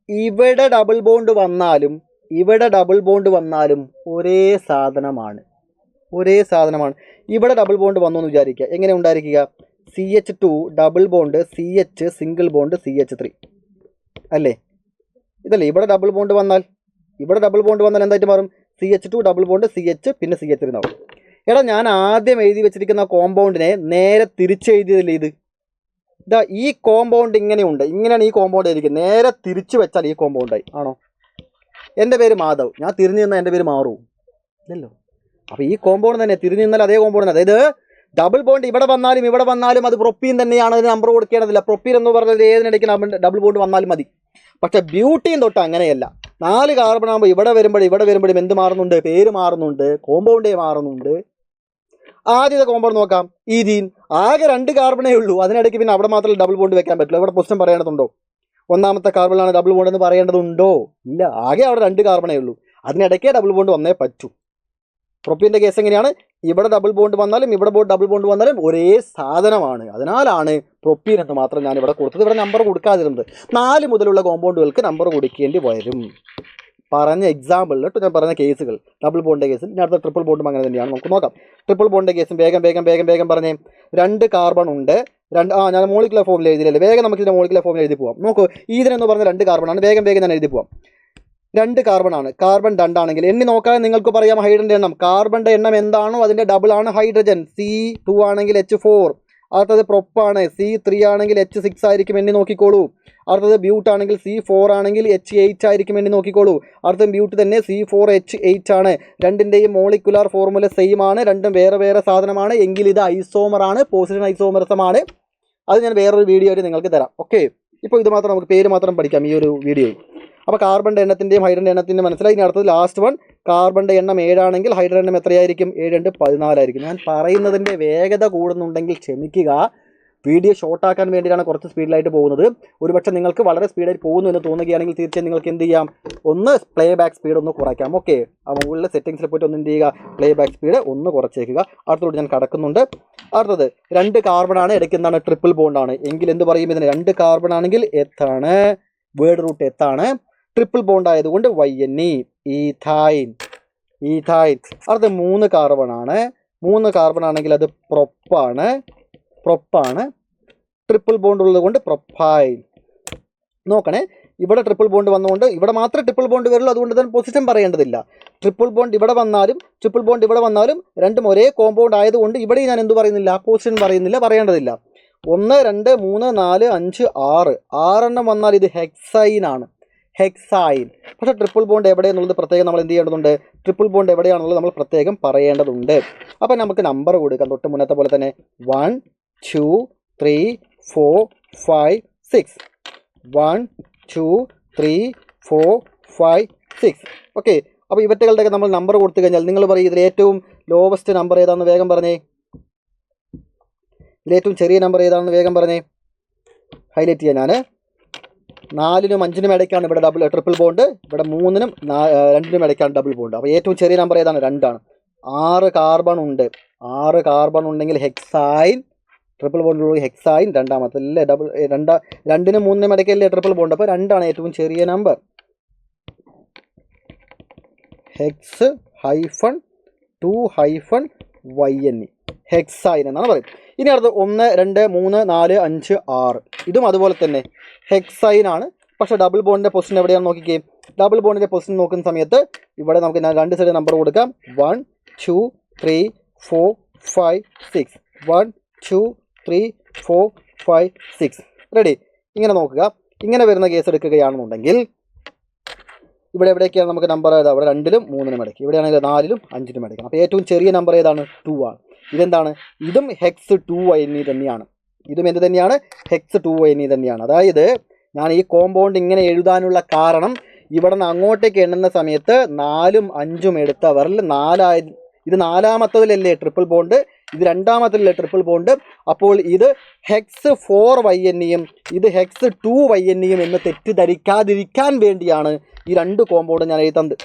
ഇവിടെ ഡബിൾ ബോണ്ട് വന്നാലും ഇവിടെ ഡബിൾ ബോണ്ട് വന്നാലും ഒരേ സാധനമാണ്. ഇവിടെ ഡബിൾ ബോണ്ട് വന്നു എന്ന് വിചാരിക്കുക. എങ്ങനെ ഉണ്ടായിരിക്കുക? CH2 double bond CH single bond CH3 അല്ലേ? ഇതല്ലേ? ഇവിടെ ഡബിൾ ബോണ്ട് വന്നാൽ എന്തായിട്ട് മാറും? CH2 ഡബിൾ ബോണ്ട് CH പിന്നെ CH3 എന്നാവും. എടാ, ഞാൻ ആദ്യം എഴുതി വെച്ചിരിക്കുന്ന കോമ്പൗണ്ടിനെ നേരെ തിരിച്ചെഴുതിയതല്ലേ ഇത്? ഇതാ ഈ കോമ്പൗണ്ട് ഇങ്ങനെയുണ്ട്, ഇങ്ങനെയാണ് ഈ കോമ്പൗണ്ട് ഇരിക്കുന്നത്. നേരെ തിരിച്ചു വെച്ചാൽ ഈ കോമ്പൗണ്ടായി. ആണോ? എൻ്റെ പേര് മാധവ്, ഞാൻ തിരിഞ്ഞു നിന്നാൽ എൻ്റെ പേര് മാറൂ ഇല്ലല്ലോ. അപ്പോൾ ഈ കോമ്പൗണ്ട് തന്നെ തിരിഞ്ഞു നിന്നാൽ അതേ കോമ്പൗണ്ട്. അതായത് ഡബിൾ ബോണ്ട് ഇവിടെ വന്നാലും അത് പ്രൊപ്പീൻ തന്നെയാണ്. അതിന് നമ്പർ കൊടുക്കേണ്ടതില്ല. പ്രൊപ്പീൻ എന്ന് പറഞ്ഞത് ഏതിനിടയ്ക്ക് ഡബിൾ ബോണ്ട് വന്നാലും മതി. പക്ഷേ ബ്യൂട്ടീൻ തൊട്ട് അങ്ങനെയല്ല. 4 കാർബൺ ആകുമ്പോൾ ഇവിടെ വരുമ്പോഴും എന്ത് മാറുന്നുണ്ട്? പേര് മാറുന്നുണ്ട്, കോമ്പൗണ്ടേ മാറുന്നുണ്ട്. ആദ്യത്തെ കോമ്പൗണ്ട് നോക്കാം, ഈഥീൻ. ആകെ 2 കാർബണേ ഉള്ളൂ. അതിനിടയ്ക്ക് പിന്നെ അവിടെ മാത്രമേ ഡബിൾ ബോണ്ട് വെക്കാൻ പറ്റുള്ളൂ. ഇവിടെ പൊസിഷൻ പറയേണ്ടതുണ്ടോ? ഒന്നാമത്തെ കാർബണിലാണ് ഡബിൾ ബോണ്ട് എന്ന് പറയേണ്ടതുണ്ടോ? ഇല്ല. ആകെ അവിടെ 2 കാർബണേ ഉള്ളൂ. അതിനിടയ്ക്കേ ഡബിൾ ബോണ്ട് വന്നേ പറ്റൂ. പ്രൊപ്പീൻ്റെ കേസ് എങ്ങനെയാണ്? ഇവിടെ ഡബിൾ ബോണ്ട് വന്നാലും ഇവിടെ ഡബിൾ ബോണ്ട് വന്നാലും ഒരേ സാധനമാണ്. അതിനാലാണ് പ്രൊപ്പീൻ എന്ന് മാത്രം ഞാൻ ഇവിടെ കൊടുത്തത്. ഇവിടെ നമ്പർ കൊടുക്കാതിരുന്നത്. 4 മുതലുള്ള കോമ്പൗണ്ടുകൾക്ക് നമ്പർ കൊടുക്കേണ്ടി വരും. പറഞ്ഞ എക്സാമ്പിളിൽ ഞാൻ പറഞ്ഞ കേസുകൾ, ഡബിൾ ബോണ്ടിൻ്റെ കേസും ഇനി അടുത്ത ട്രിപ്പിൾ ബോണ്ടും അങ്ങനെ തന്നെയാണ്. നമുക്ക് നോക്കാം. ട്രിപ്പിൾ ബോണ്ടിൻ്റെ കേസും വേഗം പറഞ്ഞേ. 2 കാർബൺ ഉണ്ട്. ഞാൻ മോളിക്കുലർ ഫോമിൽ എഴുതിയില്ലേ? വേഗം നമുക്ക് ഇതിൻ്റെ മോളിക്കുലർ ഫോമിൽ എഴുതി പോവാം. നോക്കൂ, ഇതിനെന്ന് പറഞ്ഞ 2 കാർബണാണ്. വേഗം ഞാൻ എഴുതി പോവാം. 2 കാർബണാണ്. കാർബൺ 2 ആണെങ്കിൽ എണ്ണി നോക്കാൻ നിങ്ങൾക്ക് പറയാം ഹൈഡ്രജൻ്റെ എണ്ണം. കാർബണിൻ്റെ എണ്ണം എന്താണോ അതിൻ്റെ ഡബിൾ ആണ് ഹൈഡ്രജൻ. C2 ആണെങ്കിൽ H4. അടുത്തത് പ്രൊപ്പാണ്. C3 ആണെങ്കിൽ H6 ആയിരിക്കും. എണ്ണി നോക്കിക്കോളൂ. അടുത്തത് ബ്യൂട്ട് ആണെങ്കിൽ C4 ആണെങ്കിൽ H8 ആയിരിക്കും. എണ്ണി നോക്കിക്കോളൂ. അടുത്തത് ബ്യൂട്ട് തന്നെ C4H8 ആണ്. രണ്ടിൻ്റെയും മോളിക്കുലാർ ഫോർമുല സെയിം ആണ്. രണ്ടും വേറെ സാധനമാണ്. എങ്കിൽ ഇത് ഐസോമറാണ്, പൊസിഷൻ ഐസോമറിസമാണ്. അത് ഞാൻ വേറൊരു വീഡിയോയിൽ നിങ്ങൾക്ക് തരാം. ഓക്കെ, ഇപ്പോൾ ഇത് മാത്രം നമുക്ക് പേര് മാത്രം പഠിക്കാം ഈ ഒരു വീഡിയോയിൽ. അപ്പോൾ കാർബണിൻ്റെ എണ്ണത്തിൻ്റെയും ഹൈഡ്രജൻ്റെ എണ്ണത്തിൻ്റെയും മനസ്സിലായി. ഇനി അടുത്തത് ലാസ്റ്റ് വൺ, കാർബണിൻ്റെ എണ്ണം 7 ആണെങ്കിൽ ഹൈഡ്രജൻ എണ്ണം എത്രയായിരിക്കും? 7 × 14 ആയിരിക്കും. ഞാൻ പറയുന്നതിൻ്റെ വേഗത കൂടുന്നുണ്ടെങ്കിൽ ക്ഷമിക്കുക. വീഡിയോ ഷോർട്ടാക്കാൻ വേണ്ടിയാണ് കുറച്ച് സ്പീഡിലായിട്ട് പോകുന്നത്. ഒരുപക്ഷെ നിങ്ങൾക്ക് വളരെ സ്പീഡായിട്ട് പോകുന്നു എന്ന് തോന്നുകയാണെങ്കിൽ തീർച്ചയായും നിങ്ങൾക്ക് എന്ത് ചെയ്യാം, ഒന്ന് പ്ലേ ബാക്ക് സ്പീഡ് ഒന്ന് കുറയ്ക്കാം. ഓക്കെ, ആ മുകളിലെ സെറ്റിങ്സിൽ പോയിട്ട് ഒന്ന് എന്ത് ചെയ്യുക, പ്ലേ ബാക്ക് സ്പീഡ് ഒന്ന് കുറച്ചേക്കുക. അടുത്തോട്ട് ഞാൻ കടക്കുന്നുണ്ട്. അടുത്തത് 2 കാർബണാണ്, ഇടയ്ക്ക് എന്താണ്, ട്രിപ്പിൾ ബോണ്ടാണ് എങ്കിൽ എന്ത് പറയും ഇതിന്? 2 കാർബൺ ആണെങ്കിൽ എത്താണ്, വേർഡ് റൂട്ട് എത്താണ്. ട്രിപ്പിൾ ബോണ്ട് ആയതുകൊണ്ട് YNE, ഈഥൈൻ. അടുത്ത 3 കാർബണാണ്. 3 കാർബൺ ആണെങ്കിൽ അത് പ്രൊപ്പാണ്. ട്രിപ്പിൾ ബോണ്ട് ഉള്ളത് കൊണ്ട് പ്രൊപ്പൈൽ. നോക്കണേ, ഇവിടെ ട്രിപ്പിൾ ബോണ്ട് വന്നുകൊണ്ട് ഇവിടെ മാത്രമേ ട്രിപ്പിൾ ബോണ്ട് വരുള്ളൂ, അതുകൊണ്ട് തന്നെ പൊസിഷൻ പറയേണ്ടതില്ല. ട്രിപ്പിൾ ബോണ്ട് ഇവിടെ വന്നാലും ട്രിപ്പിൾ ബോണ്ട് ഇവിടെ വന്നാലും രണ്ടും ഒരേ കോമ്പൗണ്ട് ആയതുകൊണ്ട് ഇവിടെ ഞാൻ എന്ത് പറയുന്നില്ല, പൊസിഷൻ പറയുന്നില്ല, പറയേണ്ടതില്ല. 1 2 3 4 5 6 6 വന്നാൽ ഇത് ഹെക്സൈൻ ആണ്, ഹെക്സൈൻ. പക്ഷേ ട്രിപ്പിൾ ബോണ്ട് എവിടെയെന്നുള്ളത് പ്രത്യേകം നമ്മൾ എന്ത് ചെയ്യേണ്ടതുണ്ട്, ട്രിപ്പിൾ ബോണ്ട് എവിടെയാണെന്നുള്ളത് നമ്മൾ പ്രത്യേകം പറയേണ്ടതുണ്ട്. അപ്പം നമുക്ക് നമ്പർ കൊടുക്കാം തൊട്ട് മുന്നത്തെ പോലെ തന്നെ. 1 2 3 4 5 6. 1 2 3 4 5 6. ഓക്കെ, അപ്പോൾ ഇവറ്റകളുടെയൊക്കെ നമ്മൾ നമ്പർ കൊടുത്തു കഴിഞ്ഞാൽ നിങ്ങൾ പറയും ഇതിൽ ഏറ്റവും ലോവസ്റ്റ് നമ്പർ ഏതാണെന്ന് വേഗം പറഞ്ഞേ. ഇതിലേറ്റവും ചെറിയ നമ്പർ ഏതാണെന്ന് വേഗം പറഞ്ഞേ. ഹൈലൈറ്റ് ചെയ്യാൻ ഞാൻ 4നും 5നും ഇടയ്ക്കാണ് ഇവിടെ ട്രിപ്പിൾ ബോണ്ട്, ഇവിടെ 3നും 2നും ഇടയ്ക്കാണ് ഡബിൾ ബോണ്ട്. അപ്പോൾ ഏറ്റവും ചെറിയ നമ്പർ ഏതാണ്? 2 ആണ്. 6 കാർബൺ ഉണ്ട്. 6 കാർബൺ ഉണ്ടെങ്കിൽ ഹെക്സൈൻ. ട്രിപ്പിൾ ബോണ്ടിലുള്ള ഹെക്സൈൻ രണ്ടാമത്തെ അല്ലേ, 2നും 3നും ഇടയ്ക്കല്ലേ ട്രിപ്പിൾ ബോണ്ട്. അപ്പോൾ 2 ആണ് ഏറ്റവും ചെറിയ നമ്പർ. ഹെക്സ് -2-YNE, ഹെക്സൈൻ എന്നാണ് പറയുന്നത്. ഇനി അടുത്ത് 1 2 3 4 5 6. ഇതും അതുപോലെ തന്നെ ഹെക്സൈൻ ആണ്. പക്ഷേ ഡബിൾ ബോണ്ടിൻ്റെ പൊസിഷൻ എവിടെയാണെന്ന് നോക്കിക്കേ. ഡബിൾ ബോണ്ടിൻ്റെ പൊസിഷൻ നോക്കുന്ന സമയത്ത് ഇവിടെ നമുക്ക് 2 സൈഡ് നമ്പർ കൊടുക്കാം. 1 2 3 4 5 6. 1 2 3 4 5 6. റെഡി? ഇങ്ങനെ നോക്കുക. ഇങ്ങനെ വരുന്ന കേസ് എടുക്കുകയാണെന്നുണ്ടെങ്കിൽ ഇവിടെ എവിടേക്കാണ് നമുക്ക് നമ്പർ ഏതാ? അവിടെ 2നും 3നും ഇടയ്ക്ക്. ഇവിടെയാണെങ്കിൽ 4നും 5നും ഇടയ്ക്കാണ്. അപ്പോൾ ഏറ്റവും ചെറിയ നമ്പർ ഏതാണ്? 2 ആണ്. ഇതെന്താണ്? ഇതും ഹെക്സ് 2YNE തന്നെയാണ്. ഇതും എന്ത് തന്നെയാണ്? ഹെക്സ് 2YNE തന്നെയാണ്. അതായത് ഞാൻ ഈ കോമ്പൗണ്ട് ഇങ്ങനെ എഴുതാനുള്ള കാരണം ഇവിടെ നിന്ന് അങ്ങോട്ടേക്ക് എണ്ണുന്ന സമയത്ത് 4ഉം 5ഉം എടുത്തവരിൽ 4 ഇത് 4ാമത്തതിലല്ലേ ട്രിപ്പിൾ ബോണ്ട്, ഇത് 2ാമത്തതിലല്ലേ ട്രിപ്പിൾ ബോണ്ട്. അപ്പോൾ ഇത് ഹെക്സ് 4YNEയും ഇത് ഹെക്സ് 2YNEയും എന്ന് തെറ്റിദ്ധരിക്കാതിരിക്കാൻ വേണ്ടിയാണ് ഈ 2 കോമ്പൗണ്ട് ഞാൻ എഴുതുന്നത്.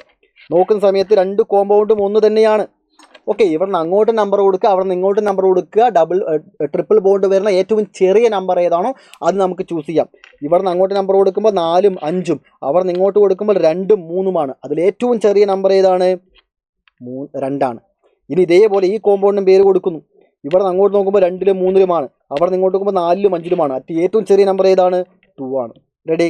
നോക്കുന്ന സമയത്ത് 2 കോമ്പൗണ്ടും ഒന്ന് തന്നെയാണ്. ഓക്കെ, ഇവിടെ നിന്ന് അങ്ങോട്ട് നമ്പർ കൊടുക്കുക, അവിടെ നിന്ന് ഇങ്ങോട്ട് നമ്പർ കൊടുക്കുക. ട്രിപ്പിൾ ബോണ്ട് വരുന്ന ഏറ്റവും ചെറിയ നമ്പർ ഏതാണോ അത് നമുക്ക് ചൂസ് ചെയ്യാം. ഇവിടെ നിന്ന് അങ്ങോട്ട് നമ്പർ കൊടുക്കുമ്പോൾ 4ഉം 5ഉം, അവിടെ നിന്ന് ഇങ്ങോട്ട് കൊടുക്കുമ്പോൾ 2ഉം 3ഉമാണ്. അതിൽ ഏറ്റവും ചെറിയ നമ്പർ ഏതാണ്? 2 ആണ്. ഇനി ഇതേപോലെ ഈ കോമ്പൗണ്ടിനും പേര് കൊടുക്കുന്നു. ഇവിടെ നിന്ന് അങ്ങോട്ട് നോക്കുമ്പോൾ 2ലും 3ലുമാണ്, അവിടെ നിന്ന് ഇങ്ങോട്ട് നോക്കുമ്പോൾ 4ലും 5ലുമാണ്. ഏറ്റവും ചെറിയ നമ്പർ ഏതാണ്? 2 ആണ്. റെഡി?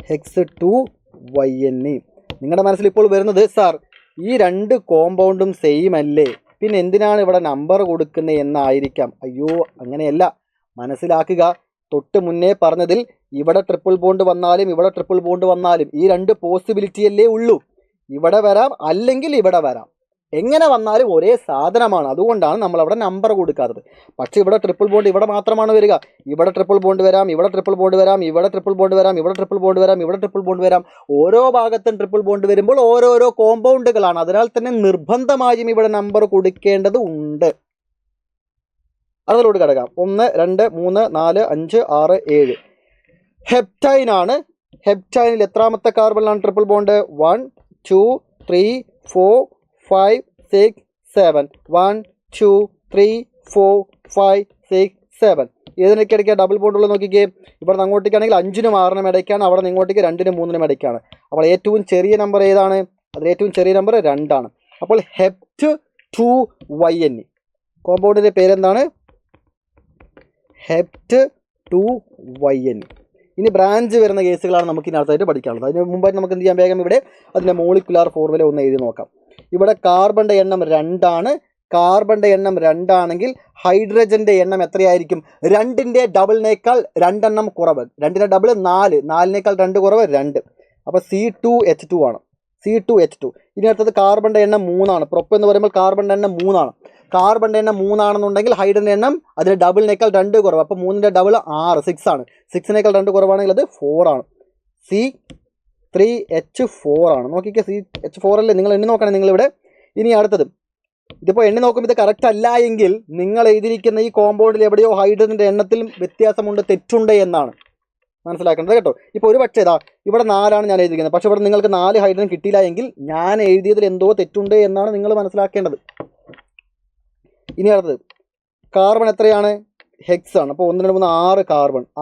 HECS 2YNE. നിങ്ങളുടെ മനസ്സിൽ ഇപ്പോൾ വരുന്നത്, സാർ ഈ 2 കോമ്പൗണ്ടും സെയിം അല്ലേ, പിന്നെ എന്തിനാണ് ഇവിടെ നമ്പർ കൊടുക്കുന്നത് എന്നായിരിക്കാം. അയ്യോ, അങ്ങനെയല്ല. മനസ്സിലാക്കുക, തൊട്ട് മുന്നേ പറഞ്ഞതിൽ ഇവിടെ ട്രിപ്പിൾ ബോണ്ട് വന്നാലും ഇവിടെ ട്രിപ്പിൾ ബോണ്ട് വന്നാലും ഈ 2 പോസിബിലിറ്റി അല്ലേ ഉള്ളൂ. ഇവിടെ വരാം, അല്ലെങ്കിൽ ഇവിടെ വരാം. എങ്ങനെ വന്നാലും ഒരേ സാധനമാണ്. അതുകൊണ്ടാണ് നമ്മൾ അവിടെ നമ്പർ കൊടുക്കാത്തത്. പക്ഷേ ഇവിടെ ട്രിപ്പിൾ ബോണ്ട് ഇവിടെ മാത്രമാണ് വരിക. ഇവിടെ ട്രിപ്പിൾ ബോണ്ട് വരാം, ഇവിടെ ട്രിപ്പിൾ ബോണ്ട് വരാം, ഇവിടെ ട്രിപ്പിൾ ബോണ്ട് വരാം, ഇവിടെ ട്രിപ്പിൾ ബോണ്ട് വരാം, ഇവിടെ ട്രിപ്പിൾ ബോണ്ട് വരാം. ഓരോ ഭാഗത്തും ട്രിപ്പിൾ ബോണ്ട് വരുമ്പോൾ ഓരോരോ കോമ്പൗണ്ടുകളാണ്. അതിനാൽ തന്നെ നിർബന്ധമായും ഇവിടെ നമ്പർ കൊടുക്കേണ്ടത് ഉണ്ട്. അതിലോട്ട് കിടക്കാം. 1 2 3 4 5 6 7. ഹെപ്റ്റൈൻ ആണ്. ഹെപ്റ്റൈനിൽ എത്രാമത്തെ കാർബണിലാണ് ട്രിപ്പിൾ ബോണ്ട്? 1 2 3 4 5 6 7. 1 2 3 4 5 6 7. ഇതിനൊക്കെ ഇടയ്ക്ക് ഡബിൾ ബോണ്ടുള്ളത് നോക്കിക്കേ. ഇവിടെ നിന്ന് അങ്ങോട്ടേക്കാണെങ്കിൽ 5നും 6നും ഇടയ്ക്കാണ്, അവിടെ നിന്ന് ഇങ്ങോട്ടേക്ക് 2നും 3നും ഇടയ്ക്കാണ്. അപ്പോൾ ഏറ്റവും ചെറിയ നമ്പർ ഏതാണ്? അതിൽ ഏറ്റവും ചെറിയ നമ്പർ 2 ആണ്. അപ്പോൾ ഹെപ്റ്റ് 2YNE. കോമ്പൗണ്ടിൻ്റെ പേരെന്താണ്? Hept 2YNE. ഇനി ബ്രാഞ്ച് വരുന്ന കേസുകളാണ് നമുക്ക് ഇതിനകത്തായിട്ട് പഠിക്കാനുള്ളത്. അതിന് മുമ്പായിട്ട് നമുക്ക് എന്ത് ചെയ്യാം, വേഗം ഇവിടെ അതിൻ്റെ മോളിക്കുലാർ ഫോർമുല ഒന്ന് എഴുതി നോക്കാം. ഇവിടെ കാർബണിൻ്റെ എണ്ണം 2 ആണ്. കാർബണിൻ്റെ എണ്ണം 2 ആണെങ്കിൽ ഹൈഡ്രജൻ്റെ എണ്ണം എത്രയായിരിക്കും? 2ൻ്റെ ഡബിളിനേക്കാൾ 2 എണ്ണം കുറവ്. 2ൻ്റെ ഡബിൾ 4, 4നേക്കാൾ 2 കുറവ് 2. അപ്പോൾ C2H2 ആണ്. C2H2. ഇനി അടുത്തത് കാർബണിൻ്റെ എണ്ണം 3 ആണ്. പ്രൊപ്പ് എന്ന് പറയുമ്പോൾ കാർബണിൻ്റെ എണ്ണം 3 ആണ്. കാർബണിൻ്റെ എണ്ണം 3 ആണെന്നുണ്ടെങ്കിൽ ഹൈഡ്രജൻ്റെ എണ്ണം അതിൻ്റെ ഡബിളിനേക്കാൾ 2 കുറവ്. അപ്പോൾ 3ൻ്റെ ഡബിൾ 6, 6 ആണ്. 6നേക്കാൾ 2 കുറവാണെങ്കിൽ അത് 4 ആണ്. C3H4 ആണ്. നോക്കിക്കേ, CH4 അല്ലേ, നിങ്ങൾ എണ്ണി നോക്കണം നിങ്ങളിവിടെ. ഇനി അടുത്തത്, ഇതിപ്പോൾ എണ്ണി നോക്കുമ്പോൾ ഇത് കറക്റ്റ് അല്ല എങ്കിൽ നിങ്ങൾ എഴുതിയിരിക്കുന്ന ഈ കോമ്പൗണ്ടിൽ എവിടെയോ ഹൈഡ്രജൻ്റെ എണ്ണത്തിൽ വ്യത്യാസമുണ്ട്, തെറ്റുണ്ട് എന്നാണ് മനസ്സിലാക്കേണ്ടത് കേട്ടോ. ഇപ്പോൾ ഒരു പക്ഷേ ഇതാ ഇവിടെ 4 ഞാൻ എഴുതിയിരിക്കുന്നത്, പക്ഷേ ഇവിടെ നിങ്ങൾക്ക് 4 ഹൈഡ്രജൻ കിട്ടിയില്ല എങ്കിൽ ഞാൻ എഴുതിയതിൽ എന്തോ തെറ്റുണ്ട് എന്നാണ് നിങ്ങൾ മനസ്സിലാക്കേണ്ടത്. ഇനി അടുത്തത് കാർബൺ എത്രയാണ്? ഹെക്സ് ആണ്. അപ്പോൾ 1 2 3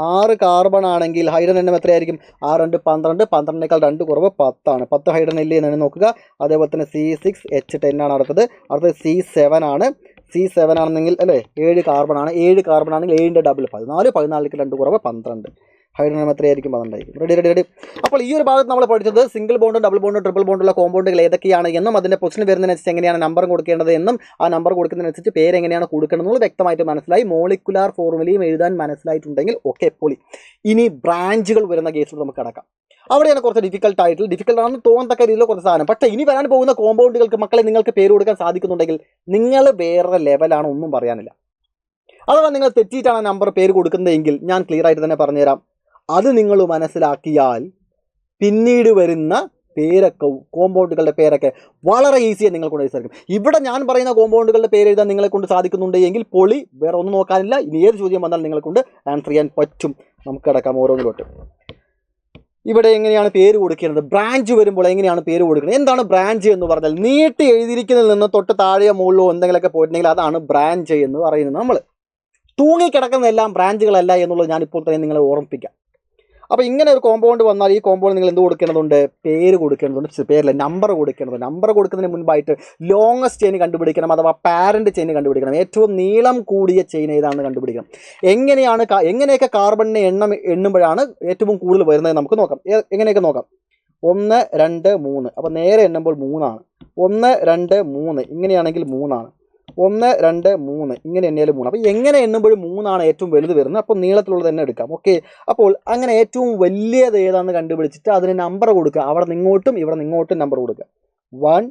6 കാർബൺ ആണെങ്കിൽ ഹൈഡ്രജൻ എണ്ണം എത്രയായിരിക്കും? 6 2 12, 12നേക്കാൾ 2 കുറവ് 10 ആണ്. 10 ഹൈഡ്രജൻ ഇല്ലേ എന്ന് നോക്കുക. അതേപോലെ തന്നെ C6H10 ആണ് അടുത്തത് C7 ആണ്. C7 ആണെന്നെങ്കിൽ അല്ലേ 7 കാർബൺ ആണ്. 7 കാർബൺ ആണെങ്കിൽ 7ൻ്റെ ഡബിൾ 14, 14ലേക്ക് 2 കുറവ് 12. ഹൈഡ്രജൻ എത്രയായിരിക്കും? 12 റെഡി. അപ്പോൾ ഈ ഒരു ഭാഗത്ത് നമ്മൾ പഠിച്ചത് സിംഗിൾ ബോണ്ടും ഡബിൾ ബോണ്ടും ട്രിപ്പിൾ ബോണ്ടുള്ള കോമ്പൗണ്ടുകൾ ഏതൊക്കെയാണ് എന്നും അതിൻ്റെ പൊസിഷൻ വരുന്നതിനനുസരിച്ച് എങ്ങനെയാണ് നമ്പർ കൊടുക്കേണ്ടത് എന്നും ആ നമ്പർ കൊടുക്കുന്നതിനനുസരിച്ച് പേര് എങ്ങനെയാണ് കൊടുക്കേണ്ടത് വ്യക്തമായിട്ട് മനസ്സിലായി. മോളിക്കുലാർ ഫോർമുലയും എഴുതാൻ മനസ്സിലായിട്ടുണ്ടെങ്കിൽ ഓക്കെ പൊളി. ഇനി ബ്രാഞ്ചുകൾ വരുന്ന കേസിൽ നമുക്ക് കടക്കാം. അവിടെയാണ് കുറച്ച് ഡിഫിക്കൽട്ട് ആണെന്ന് തോന്നത്തക്ക രീതിയിൽ കുറച്ച് സാധനം. പക്ഷേ ഇനി വരാൻ പോകുന്ന കോമ്പൗണ്ടുകൾക്ക് മക്കളെ നിങ്ങൾക്ക് പേര് കൊടുക്കാൻ സാധിക്കുന്നുണ്ടെങ്കിൽ നിങ്ങൾ വേറെ ലെവലാണ്, ഒന്നും പറയാനില്ല. അഥവാ നിങ്ങൾ തെറ്റിയിട്ടാണ് നമ്പർ പേര് കൊടുക്കുന്നതെങ്കിൽ ഞാൻ ക്ലിയർ ആയിട്ട് തന്നെ പറഞ്ഞുതരാം. അത് നിങ്ങൾ മനസ്സിലാക്കിയാൽ പിന്നീട് വരുന്ന പേരൊക്കെ കോമ്പൗണ്ടുകളുടെ പേരൊക്കെ വളരെ ഈസിയായി നിങ്ങൾ കൊണ്ട് സാധിക്കും. ഇവിടെ ഞാൻ പറയുന്ന കോമ്പൗണ്ടുകളുടെ പേര് എഴുതാൻ നിങ്ങളെ കൊണ്ട് സാധിക്കുന്നുണ്ട് എങ്കിൽ പൊളി, വേറെ ഒന്നും നോക്കാനില്ല. ഇനി ഏത് ചോദ്യം വന്നാൽ നിങ്ങളെ കൊണ്ട് ആൻസർ ചെയ്യാൻ പറ്റും. നമുക്ക് കിടക്കാം ഓരോന്നിലോട്ട്. ഇവിടെ എങ്ങനെയാണ് പേര് കൊടുക്കേണ്ടത്? ബ്രാഞ്ച് വരുമ്പോൾ എങ്ങനെയാണ് പേര് കൊടുക്കുന്നത്? എന്താണ് ബ്രാഞ്ച് എന്ന് പറഞ്ഞാൽ നീട്ടി എഴുതിയിരിക്കുന്നതിൽ നിന്ന് തൊട്ട് താഴെയോ മുകളിലോ എന്തെങ്കിലുമൊക്കെ പോയിട്ടുണ്ടെങ്കിൽ അതാണ് ബ്രാഞ്ച് എന്ന് പറയുന്നത്. നമ്മൾ തൂങ്ങിക്കിടക്കുന്നതെല്ലാം ബ്രാഞ്ചുകളല്ല എന്നുള്ളത് ഞാനിപ്പോൾ തന്നെ നിങ്ങളെ ഓർമ്മിപ്പിക്കാം. അപ്പോൾ ഇങ്ങനെ ഒരു കോമ്പൗണ്ട് വന്നാൽ ഈ കോമ്പൗണ്ട് നിങ്ങൾ എന്ത് കൊടുക്കേണ്ടതുണ്ട്? പേര് കൊടുക്കേണ്ടതുണ്ട്. പേരില്ല, നമ്പർ കൊടുക്കേണ്ടതുണ്ട്. നമ്പർ കൊടുക്കുന്നതിന് മുൻപായിട്ട് ലോങ്ങസ്റ്റ് ചെയിൻ കണ്ടുപിടിക്കണം, അഥവാ പാരന്റ് ചെയിൻ കണ്ടുപിടിക്കണം. ഏറ്റവും നീളം കൂടിയ ചെയിൻ ഏതാണെന്ന് കണ്ടുപിടിക്കണം. എങ്ങനെയൊക്കെ കാർബണിനെ എണ്ണുമ്പോഴാണ് ഏറ്റവും കൂടുതൽ വരുന്നത് നമുക്ക് നോക്കാം. എങ്ങനെയൊക്കെ നോക്കാം. 1 2 3. അപ്പോൾ നേരെ എണ്ണുമ്പോൾ 3 ആണ്. 1 2 3 ഇങ്ങനെയാണെങ്കിൽ 3 ആണ്. 1 2 3 ഇങ്ങനെ എണ്ണിയാലും 3. അപ്പോൾ എങ്ങനെ എണ്ണുമ്പോഴും 3 ആണ് ഏറ്റവും വലുത് വരുന്നത്. അപ്പോൾ നീളത്തിലുള്ളത് തന്നെ എടുക്കാം. ഓക്കെ. അപ്പോൾ അങ്ങനെ ഏറ്റവും വലിയത് ഏതാണെന്ന് കണ്ടുപിടിച്ചിട്ട് അതിന് നമ്പർ കൊടുക്കുക. അവിടെ നിന്ന് ഇങ്ങോട്ടും ഇവിടെ നിന്ന് ഇങ്ങോട്ടും നമ്പർ കൊടുക്കുക. 1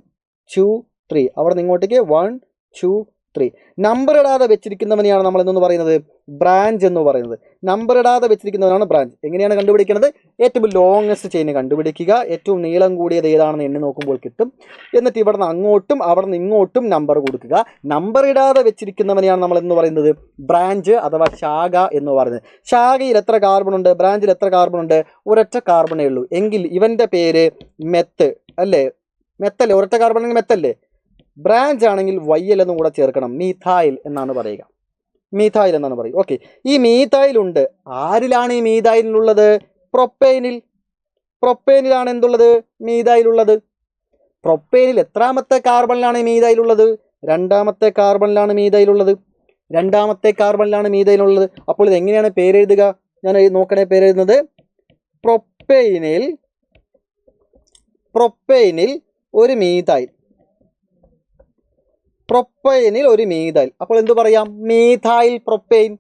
2 3. അവിടെ നിന്ന് ഇങ്ങോട്ടേക്ക് 1 2 3. നമ്പർ ഇടാതെ വെച്ചിരിക്കുന്നവനെയാണ് നമ്മൾ എന്തെന്ന് പറയുന്നത്? ബ്രാഞ്ച് എന്ന് പറയുന്നത്. നമ്പർ ഇടാതെ വെച്ചിരിക്കുന്നവനാണ് ബ്രാഞ്ച്. എങ്ങനെയാണ് കണ്ടുപിടിക്കുന്നത്? ഏറ്റവും ലോങ്ങസ്റ്റ് ചെയിൻ കണ്ടുപിടിക്കുക. ഏറ്റവും നീളം കൂടിയത് ഏതാണെന്ന് എണ്ണി നോക്കുമ്പോൾ കിട്ടും. എന്നിട്ട് ഇവിടെ നിന്ന് അങ്ങോട്ടും അവിടെ നിന്ന് ഇങ്ങോട്ടും നമ്പർ കൊടുക്കുക. നമ്പർ ഇടാതെ വെച്ചിരിക്കുന്നവനെയാണ് നമ്മൾ എന്ന് പറയുന്നത് ബ്രാഞ്ച് അഥവാ ശാഖ എന്ന് പറയുന്നത്. ശാഖയിൽ എത്ര കാർബൺ ഉണ്ട്? ബ്രാഞ്ചിൽ എത്ര കാർബൺ ഉണ്ട്? ഒരൊറ്റ കാർബണേ ഉള്ളൂ. എങ്കിൽ ഇവൻ്റെ പേര് മെത്ത് അല്ലേ? മെത്തല്ലേ? ഒരൊറ്റ കാർബൺ ആണെങ്കിൽ മെത്തല്ലേ? ബ്രാഞ്ച് ആണെങ്കിൽ YL എന്നും കൂടെ ചേർക്കണം. മീഥൈൽ എന്നാണ് പറയുക. മീഥൈൽ എന്നാണ് പറയുക. ഓക്കെ. ഈ മീഥൈൽ ഉണ്ട്. ആരിലാണ് ഈ മീഥൈലിനുള്ളത്? പ്രൊപ്പേനിലാണ് എന്തുള്ളത്? മീഥൈലുള്ളത്. പ്രൊപ്പേനിൽ എത്രാമത്തെ കാർബണിലാണ് മീഥൈലുള്ളത്? രണ്ടാമത്തെ കാർബണിലാണ് മീഥൈലുള്ളത്. അപ്പോൾ ഇത് എങ്ങനെയാണ് പേരെഴുതുക? ഞാൻ നോക്കണേ പേരെഴുതുന്നത്. പ്രൊപ്പൈനിൽ ഒരു മീഥൈൽ. അപ്പോൾ എന്ത് പറയാം? Methyl propyne.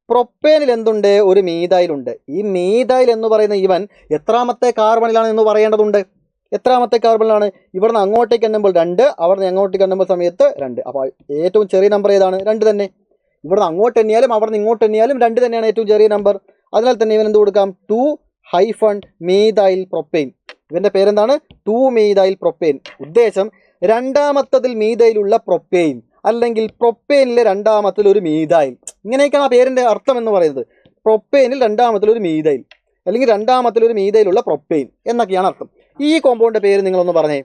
പ്രൊപ്പൈനിൽ എന്തുണ്ട്? ഒരു മീഥൈൽ ഉണ്ട്. ഈ മീഥൈൽ എന്ന് പറയുന്ന ഇവൻ എത്രാമത്തെ കാർബണിലാണ് എന്ന് പറയേണ്ടതുണ്ട്. എത്രാമത്തെ കാർബണിലാണ്? ഇവിടെ നിന്ന് അങ്ങോട്ടേക്ക് എണ്ണുമ്പോൾ 2, അവിടെ നിന്ന് അങ്ങോട്ടേക്ക് എണ്ണുമ്പോൾ സമയത്ത് 2. അപ്പോൾ ഏറ്റവും ചെറിയ നമ്പർ ഏതാണ്? 2 തന്നെ. ഇവിടെ നിന്ന് അങ്ങോട്ട് എണ്ണിയാലും അവിടെ നിന്ന് ഇങ്ങോട്ട് എണ്ണിയാലും 2 തന്നെയാണ് ഏറ്റവും ചെറിയ നമ്പർ. അതിനാൽ തന്നെ ഇവൻ എന്ത് കൊടുക്കാം? 2-മീഥൈൽ പ്രൊപ്പൈൻ. ഇവൻ്റെ പേരെന്താണ്? 2-മീഥൈൽ പ്രൊപ്പൈൻ. ഉദ്ദേശം രണ്ടാമത്തതിൽ മീഥൈലുള്ള പ്രൊപ്പൈൻ, അല്ലെങ്കിൽ പ്രൊപ്പൈനിലെ രണ്ടാമത്തിൽ ഒരു മീഥൈൽ. ഇങ്ങനെയൊക്കെയാണ് ആ പേരിൻ്റെ അർത്ഥം എന്ന് പറയുന്നത്. പ്രൊപ്പൈനിൽ രണ്ടാമത്തിലൊരു മീഥൈൽ, അല്ലെങ്കിൽ രണ്ടാമത്തിലൊരു മീഥൈലുള്ള പ്രൊപ്പൈൻ എന്നൊക്കെയാണ് അർത്ഥം. ഈ കോമ്പൗണ്ട് പേര് നിങ്ങളൊന്ന് പറഞ്ഞേ.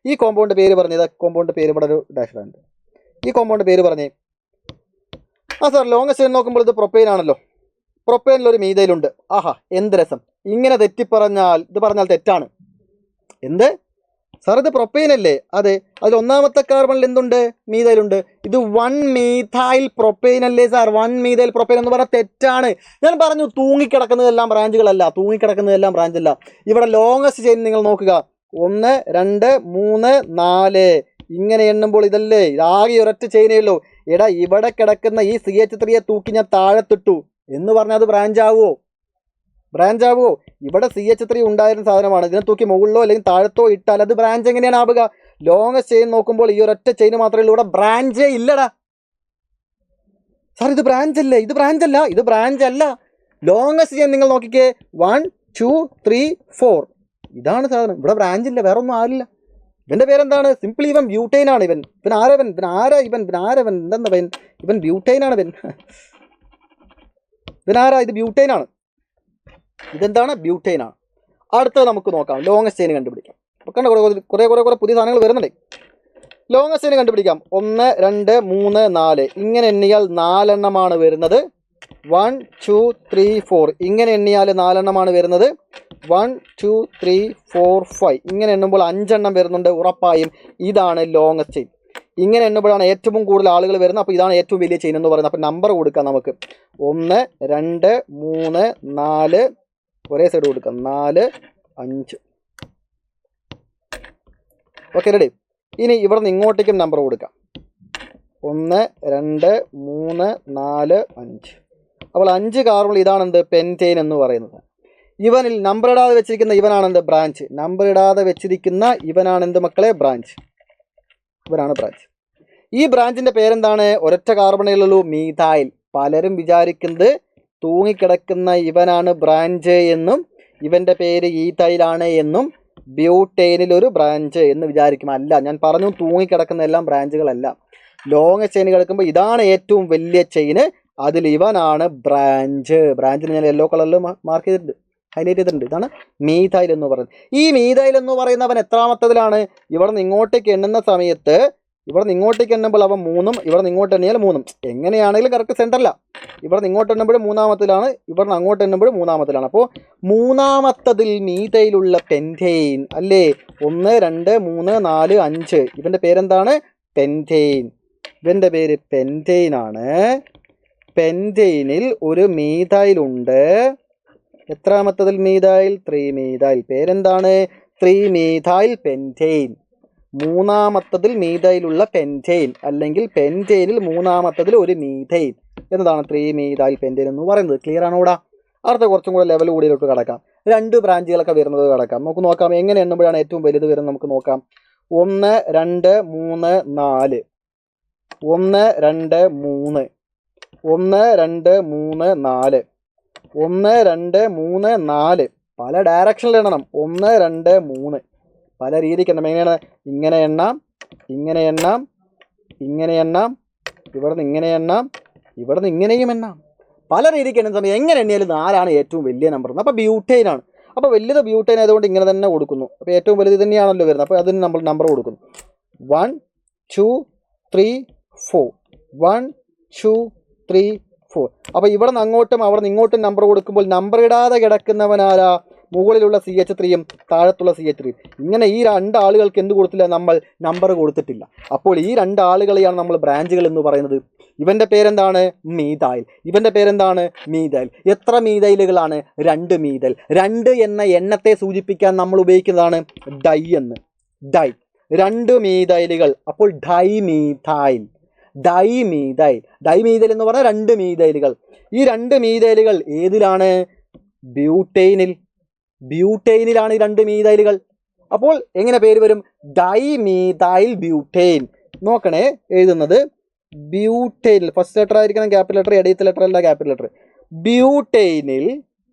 ഈ കോമ്പൗണ്ട് പേര് പറഞ്ഞത് കോമ്പൗണ്ട് പേര് ഇവിടെ ഒരു ഡാഷ്ലാൻഡ്. ഈ കോമ്പൗണ്ട് പേര് പറഞ്ഞേ. സാർ ലോങ്ങസ്റ്റ് ചെയിൻ നോക്കുമ്പോൾ ഇത് പ്രൊപ്പൈൻ ആണല്ലോ. പ്രൊപ്പൈനിലൊരു മീഥൈലുണ്ട്. ആഹാ എന്ത് രസം. ഇങ്ങനെ തെറ്റിപ്പറഞ്ഞാൽ ഇത് പറഞ്ഞാൽ തെറ്റാണ്. എന്ത് സാർ ഇത് പ്രൊപ്പൈൻ അല്ലേ? അതെ. അതിൽ ഒന്നാമത്തെ കാർബണിൽ എന്തുണ്ട്? മീഥൈലുണ്ട്. ഇത് 1-മീഥൈൽ പ്രൊപ്പൈൻ അല്ലേ സാർ? 1-മീഥൈൽ പ്രൊപ്പൈൻ എന്ന് പറഞ്ഞാൽ തെറ്റാണ്. ഞാൻ പറഞ്ഞു തൂങ്ങിക്കിടക്കുന്നതെല്ലാം ബ്രാഞ്ചുകളല്ല. ഇവിടെ ലോങ്ങസ്റ്റ് ചെയിൻ നിങ്ങൾ നോക്കുക. 1 2 3 4 ഇങ്ങനെ എണ്ണുമ്പോൾ ഇതല്ലേ ആകെ ഒരൊറ്റ ചെയിനേ ഉള്ളൂ. എടാ ഇവിടെ കിടക്കുന്ന ഈ CH3 തൂക്കി ഞാൻ താഴത്തിട്ടു എന്ന് പറഞ്ഞാൽ അത് ബ്രാഞ്ച് ആവുമോ? ഇവിടെ CH3 ഉണ്ടായിരുന്ന സാധനമാണ്. ഇതിനെ തൂക്കി മുകളിലോ അല്ലെങ്കിൽ താഴത്തോ ഇട്ടാൽ അത് ബ്രാഞ്ച് എങ്ങനെയാണ് ആവുക? ലോങ്ങസ്റ്റ് ചെയിൻ നോക്കുമ്പോൾ ഈ ഒരൊറ്റ ചെയിൻ മാത്രമേ ഉള്ളൂ. ഇവിടെ ബ്രാഞ്ചേ ഇല്ലടാ സാർ. ഇത് ബ്രാഞ്ച് അല്ലേ? ഇത് ബ്രാഞ്ച് അല്ല. ലോങ്ങസ്റ്റ് ചെയിൻ നിങ്ങൾ നോക്കിക്കേ. 1 2 3 4. ഇതാണ് സാധനം. ഇവിടെ ബ്രാഞ്ച് ഇല്ല, വേറെ ഒന്നും ആരില്ല. ഇവൻ്റെ പേരെന്താണ്? സിംപിളി ഇവൻ ബ്യൂട്ടൈൻ ആണ്. ഇവൻ എന്തെന്താ ഇവൻ ബ്യൂട്ടൈൻ ആണ്. ഇവനാരാ? ഇത് ബ്യൂട്ടൈൻ ആണ്. ഇതെന്താണ്? ബ്യൂട്ടൈൻ ആണ്. അടുത്തത് നമുക്ക് നോക്കാം. ലോങ്ങസ്റ്റ് ചെയിൻ കണ്ടുപിടിക്കാം. കണ്ട കുറേ പുതിയ സാധനങ്ങൾ വരുന്നുണ്ട്. ലോങ്ങസ്റ്റ് ചെയിൻ കണ്ടുപിടിക്കാം. 1 2 3 4 ഇങ്ങനെ എണ്ണിയാൽ 4 എണ്ണമാണ് വരുന്നത്. 1 2 3 4 ഇങ്ങനെ എണ്ണിയാൽ 4 എണ്ണമാണ് വരുന്നത്. 1 2 3 4 5 ഇങ്ങനെ എണ്ണുമ്പോൾ 5 എണ്ണം വരുന്നുണ്ട്. ഉറപ്പായും ഇതാണ് ലോങ്ങസ്റ്റ് ചെയിൻ. ഇങ്ങനെ എണ്ണുമ്പോഴാണ് ഏറ്റവും കൂടുതൽ ആളുകൾ വരുന്നത്. അപ്പോൾ ഇതാണ് ഏറ്റവും വലിയ ചെയിൻ എന്ന് പറയുന്നത്. അപ്പോൾ നമ്പർ കൊടുക്കാം നമുക്ക്. 1 2 3 4 ഒരേ സൈഡ് കൊടുക്കാം. 4 5. Okay, ready. ഇനി ഇവിടെ നിന്ന് ഇങ്ങോട്ടേക്കും നമ്പർ കൊടുക്കാം. 1 2 3 4 5. അപ്പോൾ 5 കാർബൺ ഇതാണെന്ത്? പെൻറ്റെയിൻ എന്ന് പറയുന്നത്. ഇവനിൽ നമ്പർ ഇടാതെ വെച്ചിരിക്കുന്ന ഇവനാണെന്ത്? ബ്രാഞ്ച്. നമ്പർ ഇടാതെ വെച്ചിരിക്കുന്ന ഇവനാണെന്ത് മക്കളെ? ബ്രാഞ്ച്. ഇവനാണ് ബ്രാഞ്ച്. ഈ ബ്രാഞ്ചിൻ്റെ പേരെന്താണ്? ഒരൊറ്റ കാർബണേലുള്ളൂ, മീഥൈൽ. പലരും വിചാരിക്കുന്നത് തൂങ്ങിക്കിടക്കുന്ന ഇവനാണ് ബ്രാഞ്ച് എന്നും ഇവൻ്റെ പേര് ഈഥൈലാണ് എന്നും ബ്യൂട്ടൈനിൽ ഒരു ബ്രാഞ്ച് എന്ന് വിചാരിക്കും. അല്ല, ഞാൻ പറഞ്ഞു തൂങ്ങിക്കിടക്കുന്ന എല്ലാം ബ്രാഞ്ചുകളല്ല. ലോങ് ചെയിൻ കിടക്കുമ്പോൾ ഇതാണ് ഏറ്റവും വലിയ ചെയിന്. അതിൽ ഇവനാണ് ബ്രാഞ്ച്. ബ്രാഞ്ചിന് ഞാൻ യെല്ലോ കളറിൽ മാർക്ക് ചെയ്തിട്ടുണ്ട്, ഹൈലൈറ്റ് ചെയ്തിട്ടുണ്ട്. ഇതാണ് മീഥൈൽ എന്ന് പറയുന്നത്. ഈ മീഥൈൽ എന്ന് പറയുന്നവൻ എത്രാമത്തതിലാണ്? ഇവിടെ നിന്ന് ഇങ്ങോട്ടേക്ക് എണ്ണുന്ന സമയത്ത് ഇവിടെ നിന്ന് ഇങ്ങോട്ടേക്ക് എണ്ണുമ്പോൾ അവൻ 3ഉം ഇവിടെ നിന്ന് ഇങ്ങോട്ട് എണ്ണിയാൽ 3ഉം. എങ്ങനെയാണെങ്കിലും കറക്റ്റ് സെൻറ്ററല്ല. ഇവിടെ നിന്ന് ഇങ്ങോട്ട് എണ്ണുമ്പോൾ 3ാമത്തിലാണ്, ഇവിടെ നിന്ന് അങ്ങോട്ട് എണ്ണുമ്പോൾ 3ാമത്തിലാണ്. അപ്പോൾ 3ാമത്തതിൽ മീഥൈലുള്ള പെൻറ്റെയിൻ അല്ലേ? 1 2 3 4 5 ഇവൻ്റെ പേരെന്താണ്? പെൻറ്റെയിൻ. ഇവൻ്റെ പേര് പെൻറ്റെയിൻ ആണ്. പെൻറ്റെയിനിൽ ഒരു മീഥൈലുണ്ട്. എത്രാമത്തതിൽ മീഥൈൽ? 3 മീഥൈൽ. പേരെന്താണ്? 3 മീഥൈൽ പെൻറ്റെയിൻ. 3ാമത്തതിൽ മീഥൈലുള്ള പെൻറ്റെയിൻ അല്ലെങ്കിൽ പെൻറ്റെയിനിൽ 3ാമത്തതിൽ ഒരു മീഥൈൻ എന്നതാണ് 3 മീഥൈൽ പെൻറ്റെയിൻ എന്ന് പറയുന്നത്. ക്ലിയർ ആണോടാ? അടുത്ത കുറച്ചും കൂടെ ലെവൽ കൂടിയിലോട്ട് കിടക്കാം. 2 ബ്രാഞ്ചുകളൊക്കെ വരുന്നത് കിടക്കാം. നമുക്ക് നോക്കാം എങ്ങനെ എണ്ണുമ്പോഴാണ് ഏറ്റവും വലുത് വരുന്നത്. നമുക്ക് നോക്കാം. 1 2 3 4 1 2 3 1 2 3 4 1 2 3 4 പല ഡയറക്ഷനിൽ എണ്ണണം. 1 2 3 പല രീതിക്ക് എണ്ണം. എങ്ങനെയാണ്? ഇങ്ങനെ എണ്ണാം, ഇങ്ങനെ എണ്ണാം, ഇങ്ങനെ എണ്ണാം, ഇവിടെ നിന്ന് ഇങ്ങനെ എണ്ണാം, ഇവിടെ നിന്ന് ഇങ്ങനെയും എണ്ണാം. പല രീതിക്ക് എണ്ണുന്ന സമയം എങ്ങനെ എണ്ണിയാലും 4 ഏറ്റവും വലിയ നമ്പർ. അപ്പോൾ ബ്യൂട്ടൈൻ ആണ്. അപ്പോൾ വലുത് ബ്യൂട്ടൈൻ ആയതുകൊണ്ട് ഇങ്ങനെ തന്നെ കൊടുക്കുന്നു. അപ്പോൾ ഏറ്റവും വലുത് തന്നെയാണല്ലോ വരുന്നത്. അപ്പോൾ അതിന് നമ്മൾ നമ്പർ കൊടുക്കുന്നു. 1 2 3 4 1 2 3 4. അപ്പോൾ ഇവിടെ നിന്ന് അങ്ങോട്ടും അവിടെ നിന്ന് ഇങ്ങോട്ടും നമ്പർ കൊടുക്കുമ്പോൾ നമ്പർ ഇടാതെ കിടക്കുന്നവനാരാ? മുകളിലുള്ള CH3യും താഴത്തുള്ള CH3യും. ഇങ്ങനെ ഈ 2 ആളുകൾക്ക് എന്ത് കൊടുത്തില്ല? നമ്മൾ നമ്പർ കൊടുത്തിട്ടില്ല. അപ്പോൾ ഈ 2 ആളുകളെയാണ് നമ്മൾ ബ്രാഞ്ചുകൾ എന്ന് പറയുന്നത്. ഇവൻ്റെ പേരെന്താണ്? മീഥൈൽ. ഇവൻ്റെ പേരെന്താണ്? മീഥൈൽ. എത്ര മീഥൈലുകളാണ്? 2 മീഥൈൽ. 2 എന്ന എണ്ണത്തെ സൂചിപ്പിക്കാൻ നമ്മൾ ഉപയോഗിക്കുന്നതാണ് ഡൈ എന്ന്. ഡൈ. 2 മീഥൈലുകൾ. അപ്പോൾ ഡൈമീഥൈൽ. ഡൈമീഥൈൽ. ഡൈമീഥൈൽ എന്ന് പറഞ്ഞാൽ 2 മീഥൈലുകൾ. ഈ 2 മീഥൈലുകൾ ഏതിലാണ്? ബ്യൂട്ടൈനിൽ. ബ്യൂട്ടൈനിലാണ് ഈ 2 മീഥൈലുകൾ. അപ്പോൾ എങ്ങനെ പേര് വരും? Dimethyl butyne. നോക്കണേ, എഴുതുന്നത് ബ്യൂട്ടൈനിൽ ഫസ്റ്റ് ലെറ്റർ ആയിരിക്കണം ക്യാപിറ്റൽ ലെറ്റർ, ഇടയത്തെ ലെറ്റർ അല്ല ക്യാപിറ്റൽ ലെറ്റർ. ബ്യൂട്ടൈനിൽ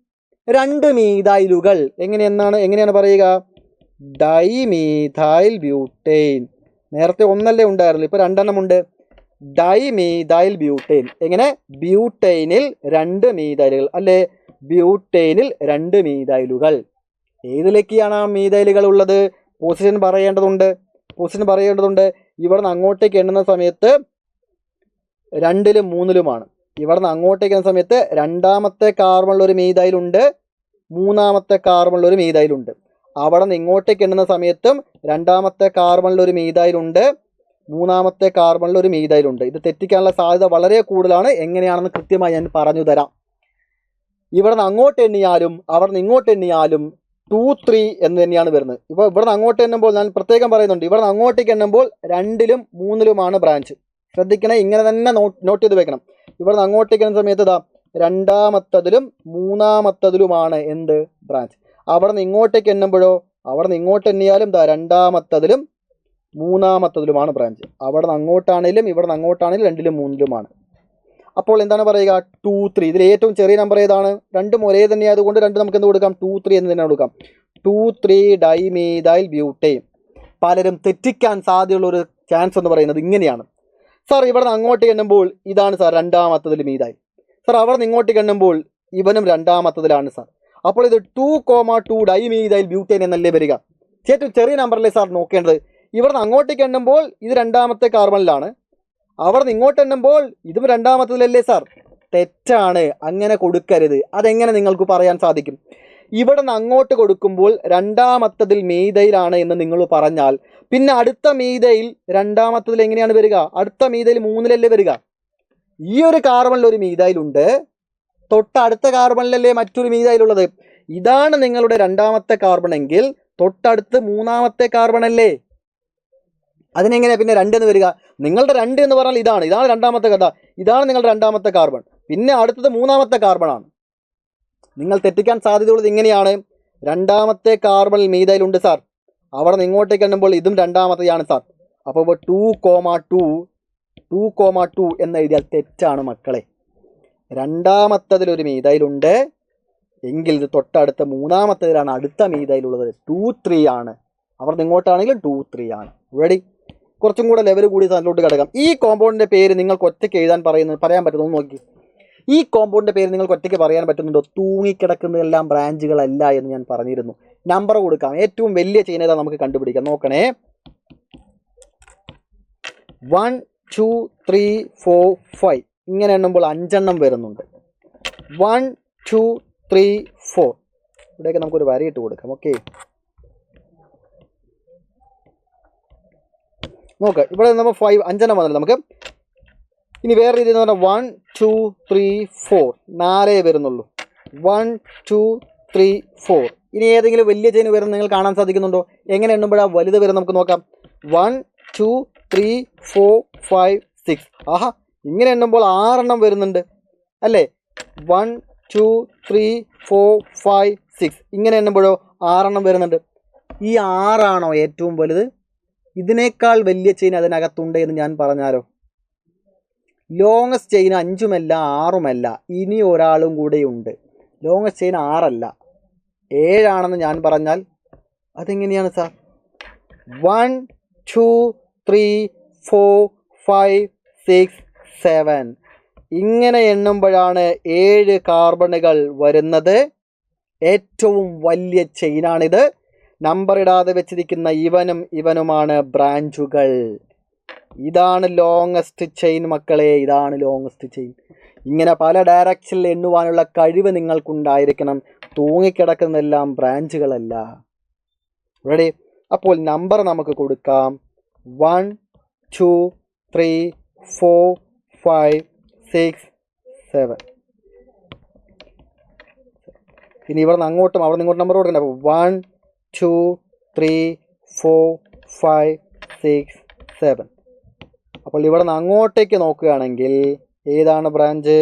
2 മീഥൈലുകൾ. എങ്ങനെയാണ് പറയുക? Dimethyl butyne. നേരത്തെ ഒന്നല്ലേ ഉണ്ടായിരുന്നു, ഇപ്പോൾ 2 എണ്ണം ഉണ്ട്. Dimethyl butyne. എങ്ങനെ? ബ്യൂട്ടൈനിൽ 2 മീഥൈലുകൾ അല്ലേ? ബ്യൂട്ടൈനിൽ 2 മീഥൈലുകൾ. ഏതിലേക്കാണ് ആ മീഥൈലുകൾ ഉള്ളത്? പൊസിഷൻ പറയേണ്ടതുണ്ട്. ഇവിടെ നിന്ന് അങ്ങോട്ടേക്ക് എണ്ണുന്ന സമയത്ത് 2ലും 3ലുമാണ്. ഇവിടെ നിന്ന് അങ്ങോട്ടേക്ക് എണ്ണുന്ന സമയത്ത് 2ാമത്തെ കാർബണിലൊരു മീഥൈലുണ്ട്, 3ാമത്തെ കാർബണിലൊരു മീഥൈലുണ്ട്. അവിടെ നിന്ന് ഇങ്ങോട്ടേക്ക് എണ്ണുന്ന സമയത്തും 2ാമത്തെ കാർബണിലൊരു മീഥൈലുണ്ട്, 3ാമത്തെ കാർബണിലൊരു മീഥൈലുണ്ട്. ഇത് തെറ്റിക്കാനുള്ള സാധ്യത വളരെ കൂടുതലാണ്. എങ്ങനെയാണെന്ന് കൃത്യമായി ഞാൻ പറഞ്ഞു തരാം. ഇവിടെ നിന്ന് അങ്ങോട്ട് എണ്ണിയാലും അവിടെ നിന്ന് ഇങ്ങോട്ട് എണ്ണിയാലും 2 3 എന്ന് തന്നെയാണ് വരുന്നത്. ഇപ്പോൾ ഇവിടെ നിന്ന് അങ്ങോട്ട് എണ്ണുമ്പോൾ ഞാൻ പ്രത്യേകം പറയുന്നുണ്ട്, ഇവിടെ നിന്ന് അങ്ങോട്ടേക്ക് എണ്ണുമ്പോൾ 2ലും 3ലുമാണ് ബ്രാഞ്ച്. ശ്രദ്ധിക്കണേ, ഇങ്ങനെ തന്നെ നോട്ട് ചെയ്ത് വെക്കണം. ഇവിടെ നിന്ന് അങ്ങോട്ടേക്ക് എണ്ണുന്ന സമയത്ത് ഇതാ 2ാമത്തതിലും 3ാമത്തതിലുമാണ് എന്ത്? ബ്രാഞ്ച്. അവിടെ നിന്ന് ഇങ്ങോട്ടേക്ക് എണ്ണുമ്പോഴോ അവിടെ നിന്ന് ഇങ്ങോട്ട് എണ്ണിയാലും ഇതാ 2ാമത്തതിലും 3ാമത്തതിലുമാണ് ബ്രാഞ്ച്. അവിടെ നിന്ന് അങ്ങോട്ടാണെങ്കിലും ഇവിടെ നിന്ന് അങ്ങോട്ടാണെങ്കിലും 2ലും 3ലുമാണ്. അപ്പോൾ എന്താണ് പറയുക 2 3. ഇതിൽ ഏറ്റവും ചെറിയ നമ്പർ ഏതാണ്? രണ്ടും ഒരേ തന്നെ ആയതുകൊണ്ട് രണ്ട് നമുക്ക് എന്ത് കൊടുക്കാം? 2 3 എന്ന് തന്നെ കൊടുക്കാം. 2 3 ഡൈമീഥൈൽ ബ്യൂട്ടേൻ. പലരും തെറ്റിക്കാൻ സാധ്യതയുള്ള ഒരു ചാൻസ് എന്ന് പറയുന്നത് ഇങ്ങനെയാണ്. സാർ ഇവിടെ നിന്ന് അങ്ങോട്ട് എണ്ണുമ്പോൾ ഇതാണ് സാർ രണ്ടാമത്തതിൽ മീഥൈൽ. സാർ അവിടെ നിന്ന് ഇങ്ങോട്ട് എണ്ണുമ്പോൾ ഇവനും രണ്ടാമത്തതിലാണ് സാർ. അപ്പോൾ ഇത് 2,2 ഡൈമീഥൈൽ ബ്യൂട്ടേൻ എന്നല്ലേ വരിക? ഏറ്റവും ചെറിയ നമ്പറല്ലേ സാർ നോക്കേണ്ടത്? ഇവിടെ നിന്ന് അങ്ങോട്ടേക്ക് എണ്ണുമ്പോൾ ഇത് രണ്ടാമത്തെ കാർബണിലാണ്, അവിടെ നിന്ന് ഇങ്ങോട്ട് എണ്ണുമ്പോൾ ഇതും രണ്ടാമത്തതിലല്ലേ സാർ? തെറ്റാണ്, അങ്ങനെ കൊടുക്കരുത്. അതെങ്ങനെ നിങ്ങൾക്ക് പറയാൻ സാധിക്കും? ഇവിടെ നിന്ന് അങ്ങോട്ട് കൊടുക്കുമ്പോൾ രണ്ടാമത്തതിൽ മീഥൈലാണ് എന്ന് നിങ്ങൾ പറഞ്ഞാൽ പിന്നെ അടുത്ത മീഥൈൽ രണ്ടാമത്തതിൽ എങ്ങനെയാണ് വരിക? അടുത്ത മീഥൈൽ 3-ലല്ലേ വരിക? ഈ ഒരു കാർബണിൽ ഒരു മീഥൈലുണ്ട്, തൊട്ടടുത്ത കാർബണിലല്ലേ മറ്റൊരു മീഥൈലുള്ളത്. ഇതാണ് നിങ്ങളുടെ രണ്ടാമത്തെ കാർബൺ എങ്കിൽ തൊട്ടടുത്ത് മൂന്നാമത്തെ കാർബൺ അല്ലേ? അതിനെങ്ങനെയാണ് പിന്നെ 2 എന്ന് വരിക? നിങ്ങളുടെ 2 എന്ന് പറഞ്ഞാൽ ഇതാണ് രണ്ടാമത്തെ കഥ, ഇതാണ് നിങ്ങളുടെ രണ്ടാമത്തെ കാർബൺ, പിന്നെ അടുത്തത് മൂന്നാമത്തെ കാർബൺ ആണ്. നിങ്ങൾ തെറ്റിക്കാൻ സാധ്യതയുള്ളത് ഇങ്ങനെയാണ്. രണ്ടാമത്തെ കാർബണിൽ മീഥൈലുണ്ട് സാർ, അവിടെ നിന്ന് ഇങ്ങോട്ടേക്ക് എണ്ണുമ്പോൾ ഇതും രണ്ടാമത്തെയാണ് സാർ. അപ്പോൾ 2,2 എന്ന് എഴുതിയാൽ തെറ്റാണ് മക്കളെ. രണ്ടാമത്തതിലൊരു മീഥൈലുണ്ട് എങ്കിൽ ഇത് തൊട്ടടുത്ത മൂന്നാമത്തതിലാണ് അടുത്ത മീഥൈലുള്ളത്. 2 3 ആണ്, അവിടെ നിന്ന് ഇങ്ങോട്ടാണെങ്കിൽ 2 3 ആണ്. റെഡി? കുറച്ചും കൂടെ ലെവൽ കൂടി അതിലോട്ട് കിടക്കാം. ഈ കോമ്പൗണ്ടിൻ്റെ പേര് നിങ്ങൾക്ക് ഒറ്റയ്ക്ക് പറയാൻ പറ്റുന്നു നോക്കി. ഈ കോമ്പൗണ്ടിൻ്റെ പേര് നിങ്ങൾക്ക് ഒറ്റയ്ക്ക് പറയാൻ പറ്റുന്നുണ്ടോ? തൂങ്ങിക്കിടക്കുന്നതെല്ലാം ബ്രാഞ്ചുകളല്ല എന്ന് ഞാൻ പറഞ്ഞിരുന്നു. നമ്പർ കൊടുക്കാം. ഏറ്റവും വലിയ ചെയിൻ ഏതാ നമുക്ക് കണ്ടുപിടിക്കാം. നോക്കണേ, 1 2 3 4 5 ഇങ്ങനെ എണ്ണുമ്പോൾ 5 വരുന്നുണ്ട്. 1 2 3 4 ഇവിടെയൊക്കെ നമുക്കൊരു വരയിട്ട് കൊടുക്കാം. ഓക്കെ, നോക്കാം. ഇവിടെ നമ്മൾ 5 വന്നല്ലോ നമുക്ക്. ഇനി വേറെ രീതിയിൽ എന്ന് പറഞ്ഞാൽ 1 2 3 4 4 വരുന്നുള്ളൂ. 1 2 3 4 ഇനി ഏതെങ്കിലും വലിയ ചെയിൻ വരുന്നത് നിങ്ങൾ കാണാൻ സാധിക്കുന്നുണ്ടോ? എങ്ങനെ എണ്ണുമ്പോഴാണ് വലുത് വരുന്നത് നമുക്ക് നോക്കാം. 1 2 3 4 5 6. ആഹാ, ഇങ്ങനെ എണ്ണുമ്പോൾ 6 വരുന്നുണ്ട് അല്ലേ? 1 2 3 4 5 6 ഇങ്ങനെ എണ്ണുമ്പോഴോ 6 വരുന്നുണ്ട്. ഈ 6 ഏറ്റവും വലുത്? ഇതിനേക്കാൾ വലിയ ചെയിൻ അതിനകത്തുണ്ട് എന്ന് ഞാൻ പറഞ്ഞാലോ? ലോങ്ങസ്റ്റ് ചെയിൻ 5ഉമല്ല 6ഉമല്ല, ഇനി ഒരാളും കൂടെയുണ്ട്. ലോങ്ങസ്റ്റ് ചെയിൻ 6 7 ഞാൻ പറഞ്ഞാൽ അതെങ്ങനെയാണ് സാർ? 1 2 3 4 5 6 7 ഇങ്ങനെ എണ്ണുമ്പോഴാണ് 7 കാർബണുകൾ വരുന്നത്. ഏറ്റവും വലിയ ചെയിനാണിത്. നമ്പർ ഇടാതെ വെച്ചിരിക്കുന്ന ഇവനുമാണ് ബ്രാഞ്ചുകൾ. ഇതാണ് ലോങ്ങസ്റ്റ് ചെയിൻ മക്കളെ, ഇതാണ് ലോങ്ങസ്റ്റ് ചെയിൻ. ഇങ്ങനെ പല ഡയറക്ഷനിൽ എണ്ണുവാനുള്ള കഴിവ് നിങ്ങൾക്കുണ്ടായിരിക്കണം. തൂങ്ങിക്കിടക്കുന്നതെല്ലാം ബ്രാഞ്ചുകളല്ല. റെഡി? അപ്പോൾ നമ്പർ നമുക്ക് കൊടുക്കാം. 1 2 3 4 5 6 7. ഇനി ഇവിടെ നിന്ന് അങ്ങോട്ടും അവിടെ നിന്ന് ഇങ്ങോട്ട് നമ്പർ കൊടുക്കണ്ട. അപ്പോൾ 1 2 3 4 5 6 7. അപ്പോൾ ഇവിടെ നിന്ന് അങ്ങോട്ടേക്ക് നോക്കുകയാണെങ്കിൽ ഏതാണ് ബ്രാഞ്ച്?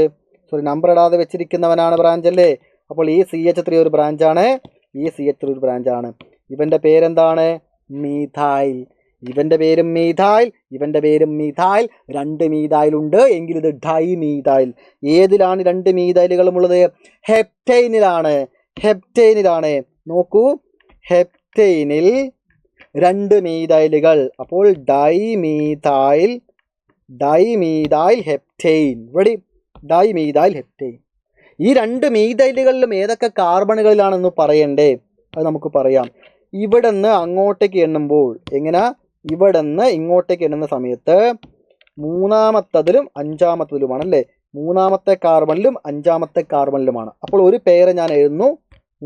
നമ്പർ ഇടാതെ വെച്ചിരിക്കുന്നവനാണ് ബ്രാഞ്ച് അല്ലേ? അപ്പോൾ ഈ CH3 ഒരു ബ്രാഞ്ചാണ്, ഈ CH3 ഒരു ബ്രാഞ്ചാണ്. ഇവൻ്റെ പേരെന്താണ്? മീഥൈൽ. ഇവൻ്റെ പേരും മീഥൈൽ, ഇവൻ്റെ പേരും മീഥൈൽ. 2 മീഥൈലുണ്ട് എങ്കിൽ ഇത് ഡൈമീഥൈൽ. ഏതിലാണ് 2 മീഥൈലുകളും ഉള്ളത്? ഹെപ്റ്റൈനിലാണ്. നോക്കൂ, ഹെപ്റ്റൈനിൽ 2 മീഥൈലുകൾ. അപ്പോൾ dimethyl heptyne. Ready? Dimethyl heptyne. ഈ 2 മീഥൈലുകളിലും ഏതൊക്കെ കാർബണുകളിലാണെന്ന് പറയണ്ടേ? അത് നമുക്ക് പറയാം. ഇവിടെ നിന്ന് അങ്ങോട്ടേക്ക് എണ്ണുമ്പോൾ എങ്ങനെ? ഇവിടെ നിന്ന് ഇങ്ങോട്ടേക്ക് എണ്ണുന്ന സമയത്ത് മൂന്നാമത്തതിലും അഞ്ചാമത്തതിലുമാണ് അല്ലേ? മൂന്നാമത്തെ കാർബണിലും 5ാമത്തെ കാർബണിലുമാണ്. അപ്പോൾ ഒരു പേര് ഞാൻ എഴുതുന്നു,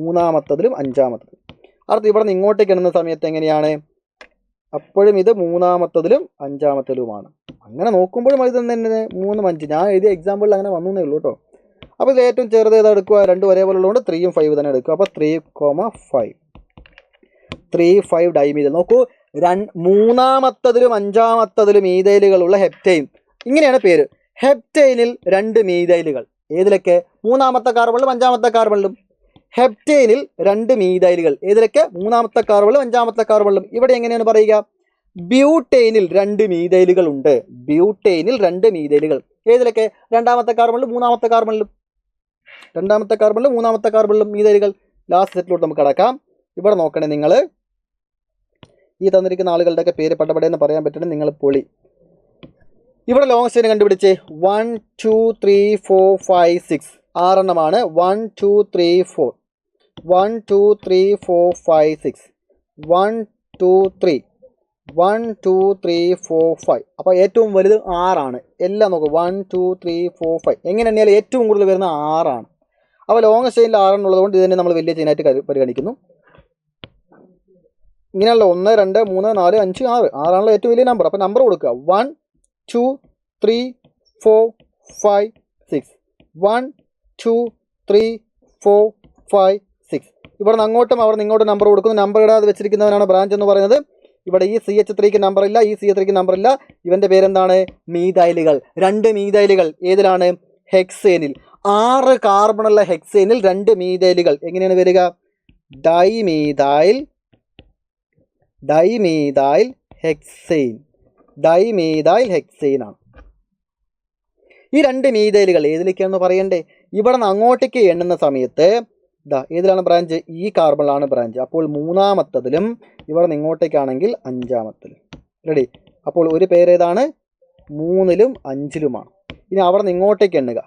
മൂന്നാമത്തതിലും 5ാമത്തതിലും. അടുത്ത് ഇവിടെ നിന്ന് ഇങ്ങോട്ടേക്ക് എണ്ണുന്ന സമയത്ത് എങ്ങനെയാണ്? അപ്പോഴും ഇത് മൂന്നാമത്തതിലും 5ാമത്തതിലുമാണ്. അങ്ങനെ നോക്കുമ്പോഴും ഇത് തന്നെ 3 5. ഞാൻ എഴുതിയ എക്സാമ്പിളിൽ അങ്ങനെ വന്നേ ഉള്ളൂ കേട്ടോ. അപ്പോൾ ഇത് ഏറ്റവും ചെറുത് ഏതാ എടുക്കുക? 2 ഒരേപോലെ ഉള്ളതുകൊണ്ട് 3ഉം 5 തന്നെ എടുക്കുക. അപ്പോൾ 3, 5 ഡൈമീഥൈൽ. നോക്കൂ, മൂന്നാമത്തതിലും 5ാമത്തതിലും മീഥൈലുകളുള്ള ഹെപ്റ്റൈൻ. ഇങ്ങനെയാണ് പേര്. ഹെപ്റ്റൈനിൽ 2 മീഥൈലുകൾ. ഏതിലൊക്കെ? മൂന്നാമത്തെ കാർബണിലും 5ാമത്തെ കാർബണിലും. ഹെപ്റ്റൈനിൽ 2 മീഥൈലുകൾ. ഏതിലൊക്കെ? മൂന്നാമത്തെ കാർബണിലും 5ാമത്തെ കാർബണിലും. ഇവിടെ എങ്ങനെയാണ് പറയുക? ബ്യൂട്ടൈനിൽ 2 മീഥൈലുകൾ ഉണ്ട്. ബ്യൂട്ടൈനിൽ 2 മീഥൈലുകൾ ഏതിലൊക്കെ? രണ്ടാമത്തെ കാർബണിലും മൂന്നാമത്തെ കാർബണിലും മീഥൈലുകൾ. ലാസ്റ്റ് സെറ്റിലോട്ട് നമുക്ക് കടക്കാം. ഇവിടെ നോക്കണേ നിങ്ങൾ, ഈ തന്നിരിക്കുന്ന ആളുകളുടെയൊക്കെ പേര് പടപടയെന്ന് പറയാൻ പറ്റണേ നിങ്ങൾ പൊളി. ഇവിടെ ലോങ് ചെയിൻ കണ്ടുപിടിച്ചേ. 1 2 3 4 5 6 6 1 2 3 4 1 2 3 4 5 6 1 2 3 1 2 3 4 5. അപ്പോൾ ഏറ്റവും വലുത് 6. എല്ലാം നോക്കും. 1 2 3 4 5 എങ്ങനെ എണ്ണിയാൽ ഏറ്റവും കൂടുതൽ വരുന്ന 6. അപ്പോൾ ലോങ് ചെയിനിൽ 6 ഉള്ളതുകൊണ്ട് ഇതിനെ നമ്മൾ വലിയ ചെയിനായിട്ട് പരിഗണിക്കുന്നു. ഇങ്ങനെയുള്ള 1 2 3 4 5 6 6ആണല്ലോ ഏറ്റവും വലിയ നമ്പർ. അപ്പോൾ നമ്പർ കൊടുക്കുക. 1 2 3 4 5 6 1 2 3 4 5 6. ഇവിടെ നിന്ന് അങ്ങോട്ടും അവിടെ നിന്ന് ഇങ്ങോട്ടും നമ്പർ കൊടുക്കുന്നു. നമ്പർ ഇടാതെ വെച്ചിരിക്കുന്നവനാണ് ബ്രാഞ്ച് എന്ന് പറയുന്നത്. ഇവിടെ ഈ CH3ക്ക് നമ്പർ ഇല്ല, ഈ CH3ക്ക് നമ്പർ ഇല്ല. ഇവൻ്റെ പേരെന്താണ്? മീഥൈലുകൾ. 2 മീഥൈലുകൾ ഏതിലാണ്? ഹെക്സേനിൽ. 6 കാർബണുള്ള ഹെക്സേനിൽ 2 മീഥൈലുകൾ. എങ്ങനെയാണ് വരിക? Dimethyl hexane. ഡൈമീഥൈൽ ഹെക്സെയിൻ ആണ്. ഈ 2 മീഥൈലുകൾ ഏതിലേക്കാണെന്ന് പറയണ്ടേ? ഇവിടെ നിന്ന് അങ്ങോട്ടേക്ക് എണ്ണുന്ന സമയത്ത് ഏതിലാണ് ബ്രാഞ്ച്? ഈ കാർബണിലാണ് ബ്രാഞ്ച്. അപ്പോൾ മൂന്നാമത്തതിലും ഇവിടെ നിന്ന് ഇങ്ങോട്ടേക്കാണെങ്കിൽ 5ാമത്തിലും. റെഡി? അപ്പോൾ ഒരു പേരേതാണ്? 3ലും 5ലുമാണ്. ഇനി അവിടെ നിന്ന് ഇങ്ങോട്ടേക്ക് എണ്ണുക.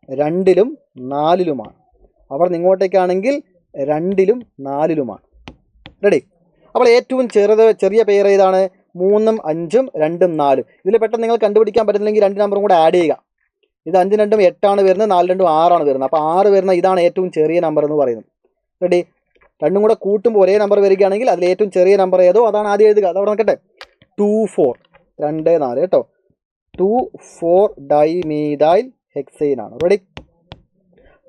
2ലും 4ലുമാണ്. അവിടെ നിന്ന് ഇങ്ങോട്ടേക്കാണെങ്കിൽ 2ലും 4ലുമാണ്. റെഡി? അപ്പോൾ ഏറ്റവും ചെറിയ പേര് ഏതാണ്? 3ഉം 5ഉം 2ഉം 4ഉം. ഇതിൽ പെട്ടെന്ന് നിങ്ങൾ കണ്ടുപിടിക്കാൻ പറ്റുന്നില്ലെങ്കിൽ 2 നമ്പറും കൂടെ ആഡ് ചെയ്യുക. ഇത് 5 2 8 വരുന്നത്, 4 2 6 വരുന്നത്. അപ്പോൾ 6 വരുന്ന ഇതാണ് ഏറ്റവും ചെറിയ നമ്പർ എന്ന് പറയുന്നത്. റെഡി? രണ്ടും കൂടെ കൂട്ടുമ്പോൾ ഒരേ നമ്പർ വരികയാണെങ്കിൽ അതിൽ ഏറ്റവും ചെറിയ നമ്പർ ഏതോ അതാണ് ആദ്യം എഴുതുക. അതവിടെ നോക്കട്ടെ. 2 4 2 4 കേട്ടോ. 2 4 ഡൈമീഥൈൽ ഹെക്സെയിൻ ആണ്. റെഡി?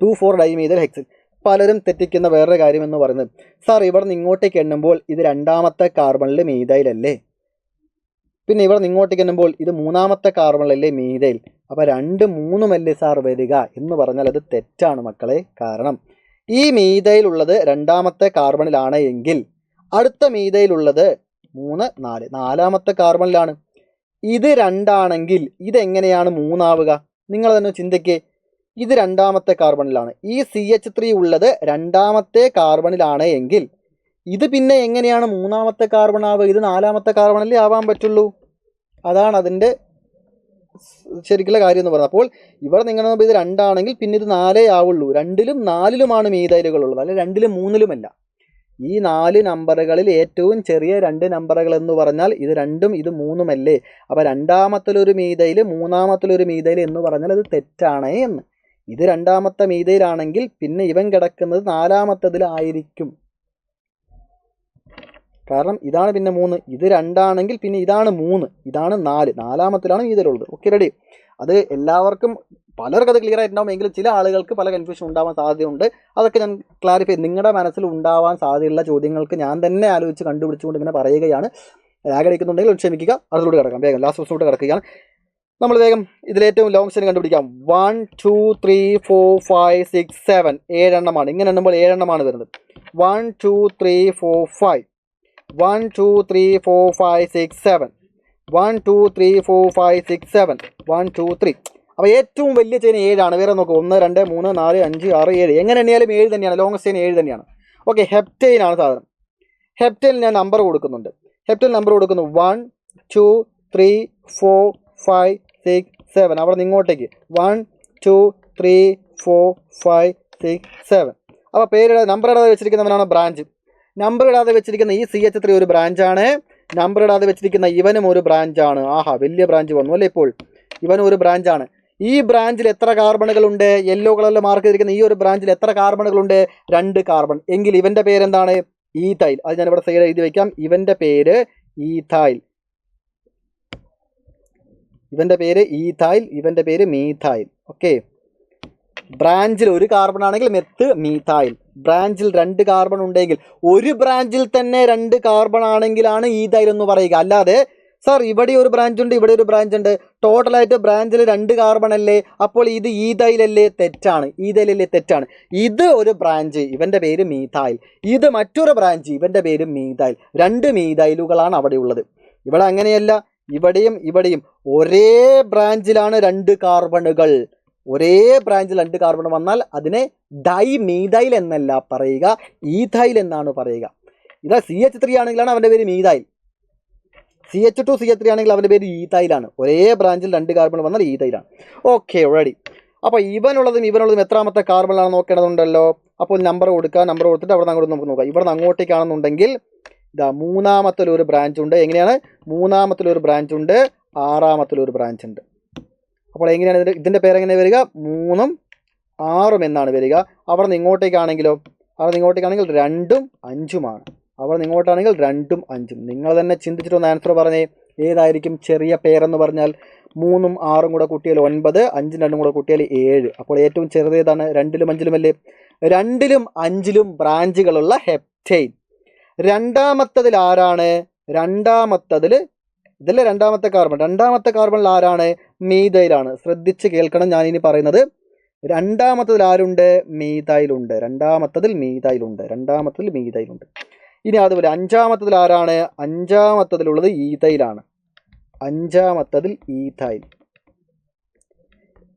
2 4 dimethyl hexane. പലരും തെറ്റിക്കുന്ന വേറൊരു കാര്യം എന്ന് പറയുന്നത്, സാർ ഇവിടെ നിന്ന് ഇങ്ങോട്ടേക്ക് എണ്ണുമ്പോൾ ഇത് 2ാമത്തെ കാർബണിൽ മീഥൈൽ അല്ലേ, പിന്നെ ഇവിടെ നിന്ന് ഇങ്ങോട്ടേക്ക് എണ്ണുമ്പോൾ ഇത് 3ാമത്തെ കാർബണിലല്ലേ മീഥൈൽ, അപ്പോൾ 2 3 സാർ വരിക എന്ന് പറഞ്ഞാൽ അത് തെറ്റാണ് മക്കളെ. കാരണം ഈ മീഥൈൽ ഉള്ളത് 2ാമത്തെ കാർബണിലാണ് എങ്കിൽ അടുത്ത മീഥൈൽ ഉള്ളത് 3 4 4ാമത്തെ കാർബണിലാണ്. ഇത് 2 ആണെങ്കിൽ ഇതെങ്ങനെയാണ് 3 ആവുക? നിങ്ങൾ തന്നെ ചിന്തിക്കേ. ഇത് 2ാമത്തെ കാർബണിലാണ്. ഈ CH3 ഉള്ളത് 2ാമത്തെ കാർബണിലാണ് എങ്കിൽ ഇത് പിന്നെ എങ്ങനെയാണ് 3ാമത്തെ കാർബൺ ആവുക? ഇത് 4ാമത്തെ കാർബണിലേ ആവാൻ പറ്റുള്ളൂ. അതാണ് അതിൻ്റെ ശരിക്കുള്ള കാര്യം എന്ന് പറയുന്നത്. അപ്പോൾ ഇവിടെ നിങ്ങൾ ഇത് 2 ആണെങ്കിൽ പിന്നെ ഇത് 4 ആവുള്ളൂ. 2ലും 4ലുമാണ് മീഥൈലുകൾ ഉള്ളത്, അല്ലെ 2ലും 3ലുമല്ല. ഈ 4 നമ്പറുകളിൽ ഏറ്റവും ചെറിയ 2 നമ്പറുകൾ എന്ന് പറഞ്ഞാൽ ഇത് 2ഉം ഇത് 3ഉം അല്ലേ. അപ്പോൾ 2ാമത്തിലൊരു മീഥൈൽ 3ാമത്തിലൊരു മീഥൈൽ എന്ന് പറഞ്ഞാൽ അത് തെറ്റാണ് എന്ന്. ഇത് 2ാമത്തെ മീഥൈലാണെങ്കിൽ പിന്നെ ഇവൻ കിടക്കുന്നത് 4ാമത്തതിലായിരിക്കും. കാരണം ഇതാണ് പിന്നെ 3, ഇത് 2 ആണെങ്കിൽ പിന്നെ ഇതാണ് 3, ഇതാണ് 4, 4ാമത്തിലാണ് മീഥൈലുള്ളത്. Okay, ready? അത് എല്ലാവർക്കും പലർക്കും അത് ക്ലിയർ ആയിട്ടുണ്ടാവും, എങ്കിലും ചില ആളുകൾക്ക് പല കൺഫ്യൂഷൻ ഉണ്ടാവാൻ സാധ്യതയുണ്ട്. അതൊക്കെ ഞാൻ ക്ലാരിഫൈ, നിങ്ങളുടെ മനസ്സിൽ ഉണ്ടാവാൻ സാധ്യതയുള്ള ചോദ്യങ്ങൾക്ക് ഞാൻ തന്നെ ആലോചിച്ച് കണ്ടുപിടിച്ചുകൊണ്ട് ഇങ്ങനെ പറയുകയാണ്. ആഗ്രഹിക്കുന്നുണ്ടെങ്കിൽ ക്ഷമിക്കുക. അടുത്തോട്ട് കിടക്കാം. വേഗം ലാസ്റ്റ് ക്വസ്റ്റ്യനോട്ട് കിടക്കുകയാണ്. നമ്മൾ വേഗം ഇതിലേറ്റവും ലോങ് ചെയിൻ കണ്ടുപിടിക്കാം. 1 2 3 4 5 6 7 7 എണ്ണമാണ്. ഇങ്ങനെ എണ്ണുമ്പോൾ 7 എണ്ണമാണ് വരുന്നത്. 1 2 3 4 5 1 2 3 4 5 6 7 1 2 3 4 5 6 7 1 2 3. അപ്പോൾ ഏറ്റവും വലിയ ചെയിൻ 7 ആണ്. വേറെ നോക്കുക. 1 2 3 4 5 6 7 എങ്ങനെ എണ്ണിയാലും 7 തന്നെയാണ്. ലോങ് ചെയിൻ 7 തന്നെയാണ്. ഓക്കെ, ഹെപ്റ്റൈൻ ആണ് സാധനം. ഹെപ്റ്റൈൻ ഞാൻ നമ്പർ കൊടുക്കുന്നുണ്ട്. ഹെപ്റ്റൈൻ നമ്പർ കൊടുക്കുന്നു 1 2 3 4 5 6 7. അവിടെ നിന്ന് ഇങ്ങോട്ടേക്ക് 1 2 3 4 5 6 7. അപ്പോൾ പേരിടാതെ നമ്പർ ഇടാതെ വെച്ചിരിക്കുന്നവനാണ് ബ്രാഞ്ച്. നമ്പർ ഇടാതെ വെച്ചിരിക്കുന്ന ഈ CH3 ഒരു ബ്രാഞ്ചാണ്. നമ്പർ ഇടാതെ വെച്ചിരിക്കുന്ന ഇവനും ഒരു ബ്രാഞ്ചാണ്. ആഹാ, വലിയ ബ്രാഞ്ച് വന്നു അല്ലേ. ഇപ്പോൾ ഇവനും ഒരു ബ്രാഞ്ചാണ്. ഈ ബ്രാഞ്ചിൽ എത്ര കാർബണുകളുണ്ട്? യെല്ലോ കളറിൽ മാർക്ക് ചെയ്തിരിക്കുന്ന ഈ ഒരു ബ്രാഞ്ചിൽ എത്ര കാർബണുകളുണ്ട്? 2 കാർബൺ. എങ്കിൽ ഇവൻ്റെ പേരെന്താണ്? ഈഥൈൽ. അത് ഞാനിവിടെ സൈഡ് എഴുതി വയ്ക്കാം. ഇവൻ്റെ പേര് ഈഥൈൽ. ഇവൻ്റെ പേര് ഈഥൈൽ, ഇവൻ്റെ പേര് മീഥൈൽ. ഓക്കെ, ബ്രാഞ്ചിൽ 1 കാർബൺ ആണെങ്കിൽ മെത്ത് മീഥൈൽ. ബ്രാഞ്ചിൽ 2 കാർബൺ ഉണ്ടെങ്കിൽ, ഒരു ബ്രാഞ്ചിൽ തന്നെ 2 കാർബൺ ആണെങ്കിലാണ് ഈഥൈൽ എന്ന് പറയുക. അല്ലാതെ സാർ ഇവിടെ ഒരു ബ്രാഞ്ച് ഉണ്ട്, ഇവിടെ ഒരു ബ്രാഞ്ച് ഉണ്ട്, ടോട്ടലായിട്ട് ബ്രാഞ്ചിൽ 2 കാർബൺ അല്ലേ, അപ്പോൾ ഇത് ഈഥൈലല്ലേ? തെറ്റാണ്. ഈഥൈലല്ലേ? തെറ്റാണ്. ഇത് ഒരു ബ്രാഞ്ച്, ഇവൻ്റെ പേര് മീഥൈൽ. ഇത് മറ്റൊരു ബ്രാഞ്ച്, ഇവൻ്റെ പേര് മീഥൈൽ. 2 മീഥൈലുകളാണ് അവിടെ ഉള്ളത്. ഇവിടെ അങ്ങനെയല്ല, ഇവിടെയും ഇവിടെയും ഒരേ ബ്രാഞ്ചിലാണ് 2 കാർബണുകൾ. ഒരേ ബ്രാഞ്ചിൽ 2 കാർബൺ വന്നാൽ അതിനെ ഡൈമീഥൈൽ എന്നല്ല പറയുക, ഈഥൈൽ എന്നാണ് പറയുക. ഇതാ CH3 ആണെങ്കിലാണ് അവൻ്റെ പേര് മീഥൈൽ, CH2 CH3 ആണെങ്കിൽ അവൻ്റെ പേര് ഈഥൈലാണ്. ഒരേ ബ്രാഞ്ചിൽ 2 കാർബൺ വന്നാൽ ഈഥൈലാണ്. Okay, ready. അപ്പോൾ ഇവനുള്ളതും എത്രാമത്തെ കാർബണിലാണെന്ന് നോക്കേണ്ടതുണ്ടല്ലോ. അപ്പോൾ നമ്പർ കൊടുക്കുക, നമ്പർ കൊടുത്തിട്ട് അവിടെ നിന്ന് അങ്ങോട്ട് നമുക്ക് നോക്കാം. ഇവിടെ നിന്ന് അങ്ങോട്ടേക്കാണെന്നുണ്ടെങ്കിൽ ഇതാ 3-ാമത്തിലൊരു ബ്രാഞ്ച് ഉണ്ട്. എങ്ങനെയാണ്? 3-ാമത്തിലൊരു ബ്രാഞ്ച് ഉണ്ട്, 6-ാമത്തിലൊരു ബ്രാഞ്ച് ഉണ്ട്. അപ്പോൾ എങ്ങനെയാണ് ഇതിൻ്റെ പേരെങ്ങനെ വരിക? 3ഉം 6ഉം എന്നാണ് വരിക. അവിടെ നിന്ന് ഇങ്ങോട്ടേക്കാണെങ്കിലോ? അവിടെ നിന്ന് ഇങ്ങോട്ടേക്കാണെങ്കിൽ 2ഉം 5ഉമാണ്. അവിടെ നിന്ന് ഇങ്ങോട്ടാണെങ്കിൽ 2ഉം 5ഉം. നിങ്ങൾ തന്നെ ചിന്തിച്ചിട്ടൊന്ന് ആൻസർ പറഞ്ഞേ, ഏതായിരിക്കും ചെറിയ പേരെന്ന് പറഞ്ഞാൽ? 3ഉം 6ഉം കൂടെ കൂട്ടിയാൽ 9, 5ഉം 2ഉം കൂടെ കൂട്ടിയാൽ 7. അപ്പോൾ ഏറ്റവും ചെറുതേതാണ്? 2ലും 5ലും അല്ലേ? 2ലും 5ലും ബ്രാഞ്ചുകളുള്ള ഹെപ്റ്റൈൻ. രണ്ടാമത്തതിൽ ആരാണ്? രണ്ടാമത്തതിൽ ഇതല്ലേ രണ്ടാമത്തെ കാർബൺ. രണ്ടാമത്തെ കാർബണിൽ ആരാണ്? മീഥൈലാണ്. ശ്രദ്ധിച്ച് കേൾക്കണം ഞാനിനി പറയുന്നത്. രണ്ടാമത്തതിൽ ആരുണ്ട്? മീഥൈലുണ്ട്. രണ്ടാമത്തതിൽ മീഥൈലുണ്ട്. ഇനി അതുപോലെ 5-ാമത്തതിൽ ആരാണ്? 5-ാമത്തതിലുള്ളത് ഈഥൈലാണ്. 5-ാമത്തതിൽ ഈഥൈൽ.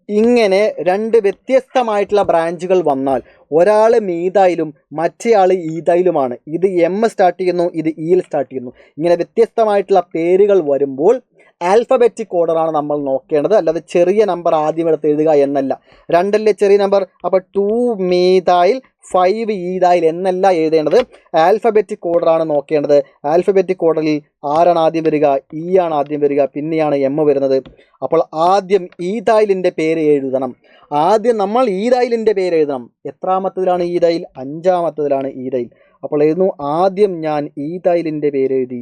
ഇങ്ങനെ 2 വ്യത്യസ്തമായിട്ടുള്ള ബ്രാഞ്ചുകൾ വന്നാൽ ഒരാൾ മീഥൈലും മറ്റേയാൾ ഈഥൈലുമാണ്. ഇത് M സ്റ്റാർട്ട് ചെയ്യുന്നു, ഇത് ഇയിൽ സ്റ്റാർട്ട് ചെയ്യുന്നു. ഇങ്ങനെ വ്യത്യസ്തമായിട്ടുള്ള പേരുകൾ വരുമ്പോൾ ആൽഫബറ്റിക് ഓർഡറാണ് നമ്മൾ നോക്കേണ്ടത്, അല്ലാതെ ചെറിയ നമ്പർ ആദ്യം എടുത്ത് എഴുതുക എന്നല്ല. 2 ചെറിയ നമ്പർ, അപ്പോൾ 2 മീഥൈൽ 5 ഈഥൈൽ എന്നല്ല എഴുതേണ്ടത്, ആൽഫബറ്റിക് ഓർഡറാണ് നോക്കേണ്ടത്. ആൽഫബറ്റിക് ഓർഡറിൽ ആരാണ് ആദ്യം വരിക? ഇ ആണ് ആദ്യം വരിക, പിന്നെയാണ് M വരുന്നത്. അപ്പോൾ ആദ്യം ഈഥൈലിൻ്റെ പേര് എഴുതണം. ആദ്യം നമ്മൾ ഈഥൈലിൻ്റെ പേര് എഴുതണം. എത്രാമത്തതിലാണ് ഈഥൈൽ? 5-ാമത്തതിലാണ് ഈഥൈൽ. അപ്പോൾ എഴുതുന്നു, ആദ്യം ഞാൻ ഈഥൈലിൻ്റെ പേര് എഴുതി.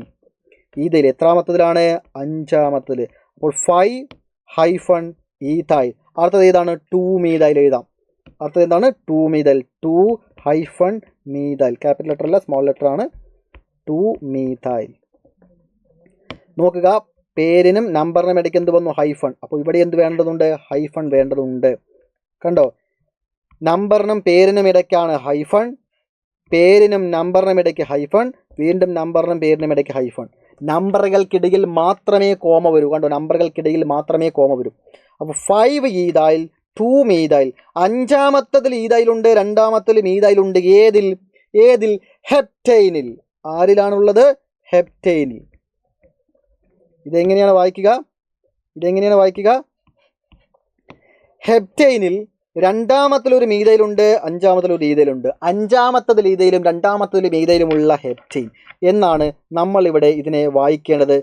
ഈഥൈൽ എത്രാമത്തതിലാണ്? 5-ാമത്തതിൽ. അപ്പോൾ 5 ഈഥൈൽ. അടുത്തത് ഏതാണ്? 2 മീഥൈൽ എഴുതാം. അടുത്തത് എന്താണ്? 2 മീഥൈൽ. 2 മീഥൈൽ. ക്യാപിറ്റൽ ലെറ്റർ അല്ല, സ്മോൾ ലെറ്റർ ആണ്. 2 മീഥൈൽ. നോക്കുക, പേരിനും നമ്പറിനും ഇടയ്ക്ക് എന്ത് വന്നു? ഹൈഫൺ. അപ്പോൾ ഇവിടെ എന്ത് വേണ്ടതുണ്ട്? ഹൈഫൺ വേണ്ടതുണ്ട്. കണ്ടോ? നമ്പറിനും പേരിനും ഇടയ്ക്കാണ് ഹൈഫൺ, പേരിനും നമ്പറിനും ഇടയ്ക്ക് ഹൈഫൺ, വീണ്ടും നമ്പറിനും പേരിനും ഇടയ്ക്ക് ഹൈഫൺ. നമ്പറുകൾക്കിടയിൽ മാത്രമേ കോമ വരൂ. കണ്ടോ? നമ്പറുകൾക്കിടയിൽ മാത്രമേ കോമ വരൂ. അപ്പോൾ 5 ഈഥൈൽ, 2 മീഥൈൽ. 5-ാമത്തതിൽ ഈഥൈലുണ്ട്, 2-ാമത്തതിൽ മീഥൈലുണ്ട്. ഏതിൽ? ഹെപ്റ്റൈനിൽ. ആരിലാണുള്ളത്? ഹെപ്റ്റൈനിൽ. ഇതെങ്ങനെയാണ് വായിക്കുക? ഹെപ്റ്റൈനിൽ 2-ാമത്തിലൊരു മീഥൈലുണ്ട്, 5-ാമത്തിലൊരു ഈഥൈലുണ്ട്. 5-ാമത്തതിൽ ഈഥൈലും 2-ാമത്തതിൽ മീഥൈലുമുള്ള ഹെപ്റ്റൈൻ എന്നാണ് നമ്മളിവിടെ ഇതിനെ വായിക്കേണ്ടത്.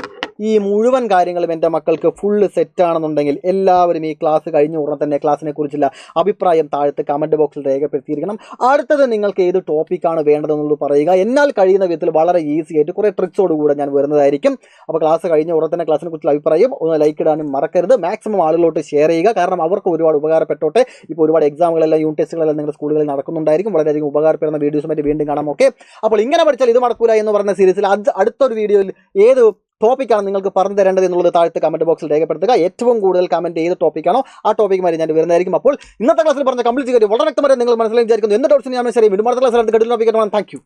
ഈ മുഴുവൻ കാര്യങ്ങളും എൻ്റെ മക്കൾക്ക് ഫുള്ള് സെറ്റാണെന്നുണ്ടെങ്കിൽ എല്ലാവരും ഈ ക്ലാസ് കഴിഞ്ഞ ഉടനെ തന്നെ ക്ലാസ്സിനെ കുറിച്ചുള്ള അഭിപ്രായം താഴത്ത് കമൻറ്റ് ബോക്സിൽ രേഖപ്പെടുത്തിയിരിക്കണം. അടുത്തത് നിങ്ങൾക്ക് ഏത് ടോപ്പിക്കാണ് വേണ്ടതെന്നുള്ളത് പറയുക. എന്നാൽ കഴിയുന്ന വിധത്തിൽ വളരെ ഈസി ആയിട്ട് കുറേ ട്രിക്സോടുകൂടെ ഞാൻ വരുന്നതായിരിക്കും. അപ്പോൾ ക്ലാസ് കഴിഞ്ഞ ഉടനെ തന്നെ ക്ലാസ്സിനെ കുറിച്ചുള്ള അഭിപ്രായം ഒന്ന് ലൈക്ക് ഇടാനും മറക്കരുത്. മാക്സിമം ആളുകളോട്ട് ഷെയർ ചെയ്യുക. കാരണം അവർക്ക് ഒരുപാട് ഉപകാരപ്പെട്ടോട്ടെ. ഇപ്പോൾ ഒരുപാട് എക്സാമുകളെല്ലാം യൂണിറ്റ് ടെസ്റ്റുകളെല്ലാം നിങ്ങളുടെ സ്കൂളുകളിൽ നടക്കുന്നുണ്ടായിരിക്കും. വളരെയധികം ഉപകാരപ്പെടുന്ന വീഡിയോസുമായിട്ട് വീണ്ടും കാണാം. ഓക്കെ, അപ്പോൾ ഇങ്ങനെ പഠിച്ചാൽ ഇത് മടക്കൂല എന്ന് പറഞ്ഞ സീരീസിൽ അടുത്തൊരു വീഡിയോയിൽ ഏത് ടോപ്പിക്കാണ് നിങ്ങൾക്ക് പറഞ്ഞു തരേണ്ടത് എന്നുള്ളത് താഴത്തെ കമൻറ്റ് ബോക്സിൽ രേഖപ്പെടുത്തുക. ഏറ്റവും കൂടുതൽ കമൻറ്റ് ഏത് ടോപ്പിക്കാണോ ആ ടോപ്പിക്കുമായി ഞാൻ വരുന്നതായിരിക്കും. അപ്പോൾ ഇന്നത്തെ ക്ലാസ്സിൽ പറഞ്ഞ കംപ്ലീറ്റ് കാര്യം വളരെ വ്യക്തമായി നിങ്ങൾ മനസ്സിലാക്കി വിചാരിക്കുന്നു. എന്ത് ഡൗട്ട്സ് ഞാൻ ശരി വീണ്ടും അടുത്ത ക്ലാസ്സിൽ അടുത്ത ടോപ്പിക്കാണ്. Thank you.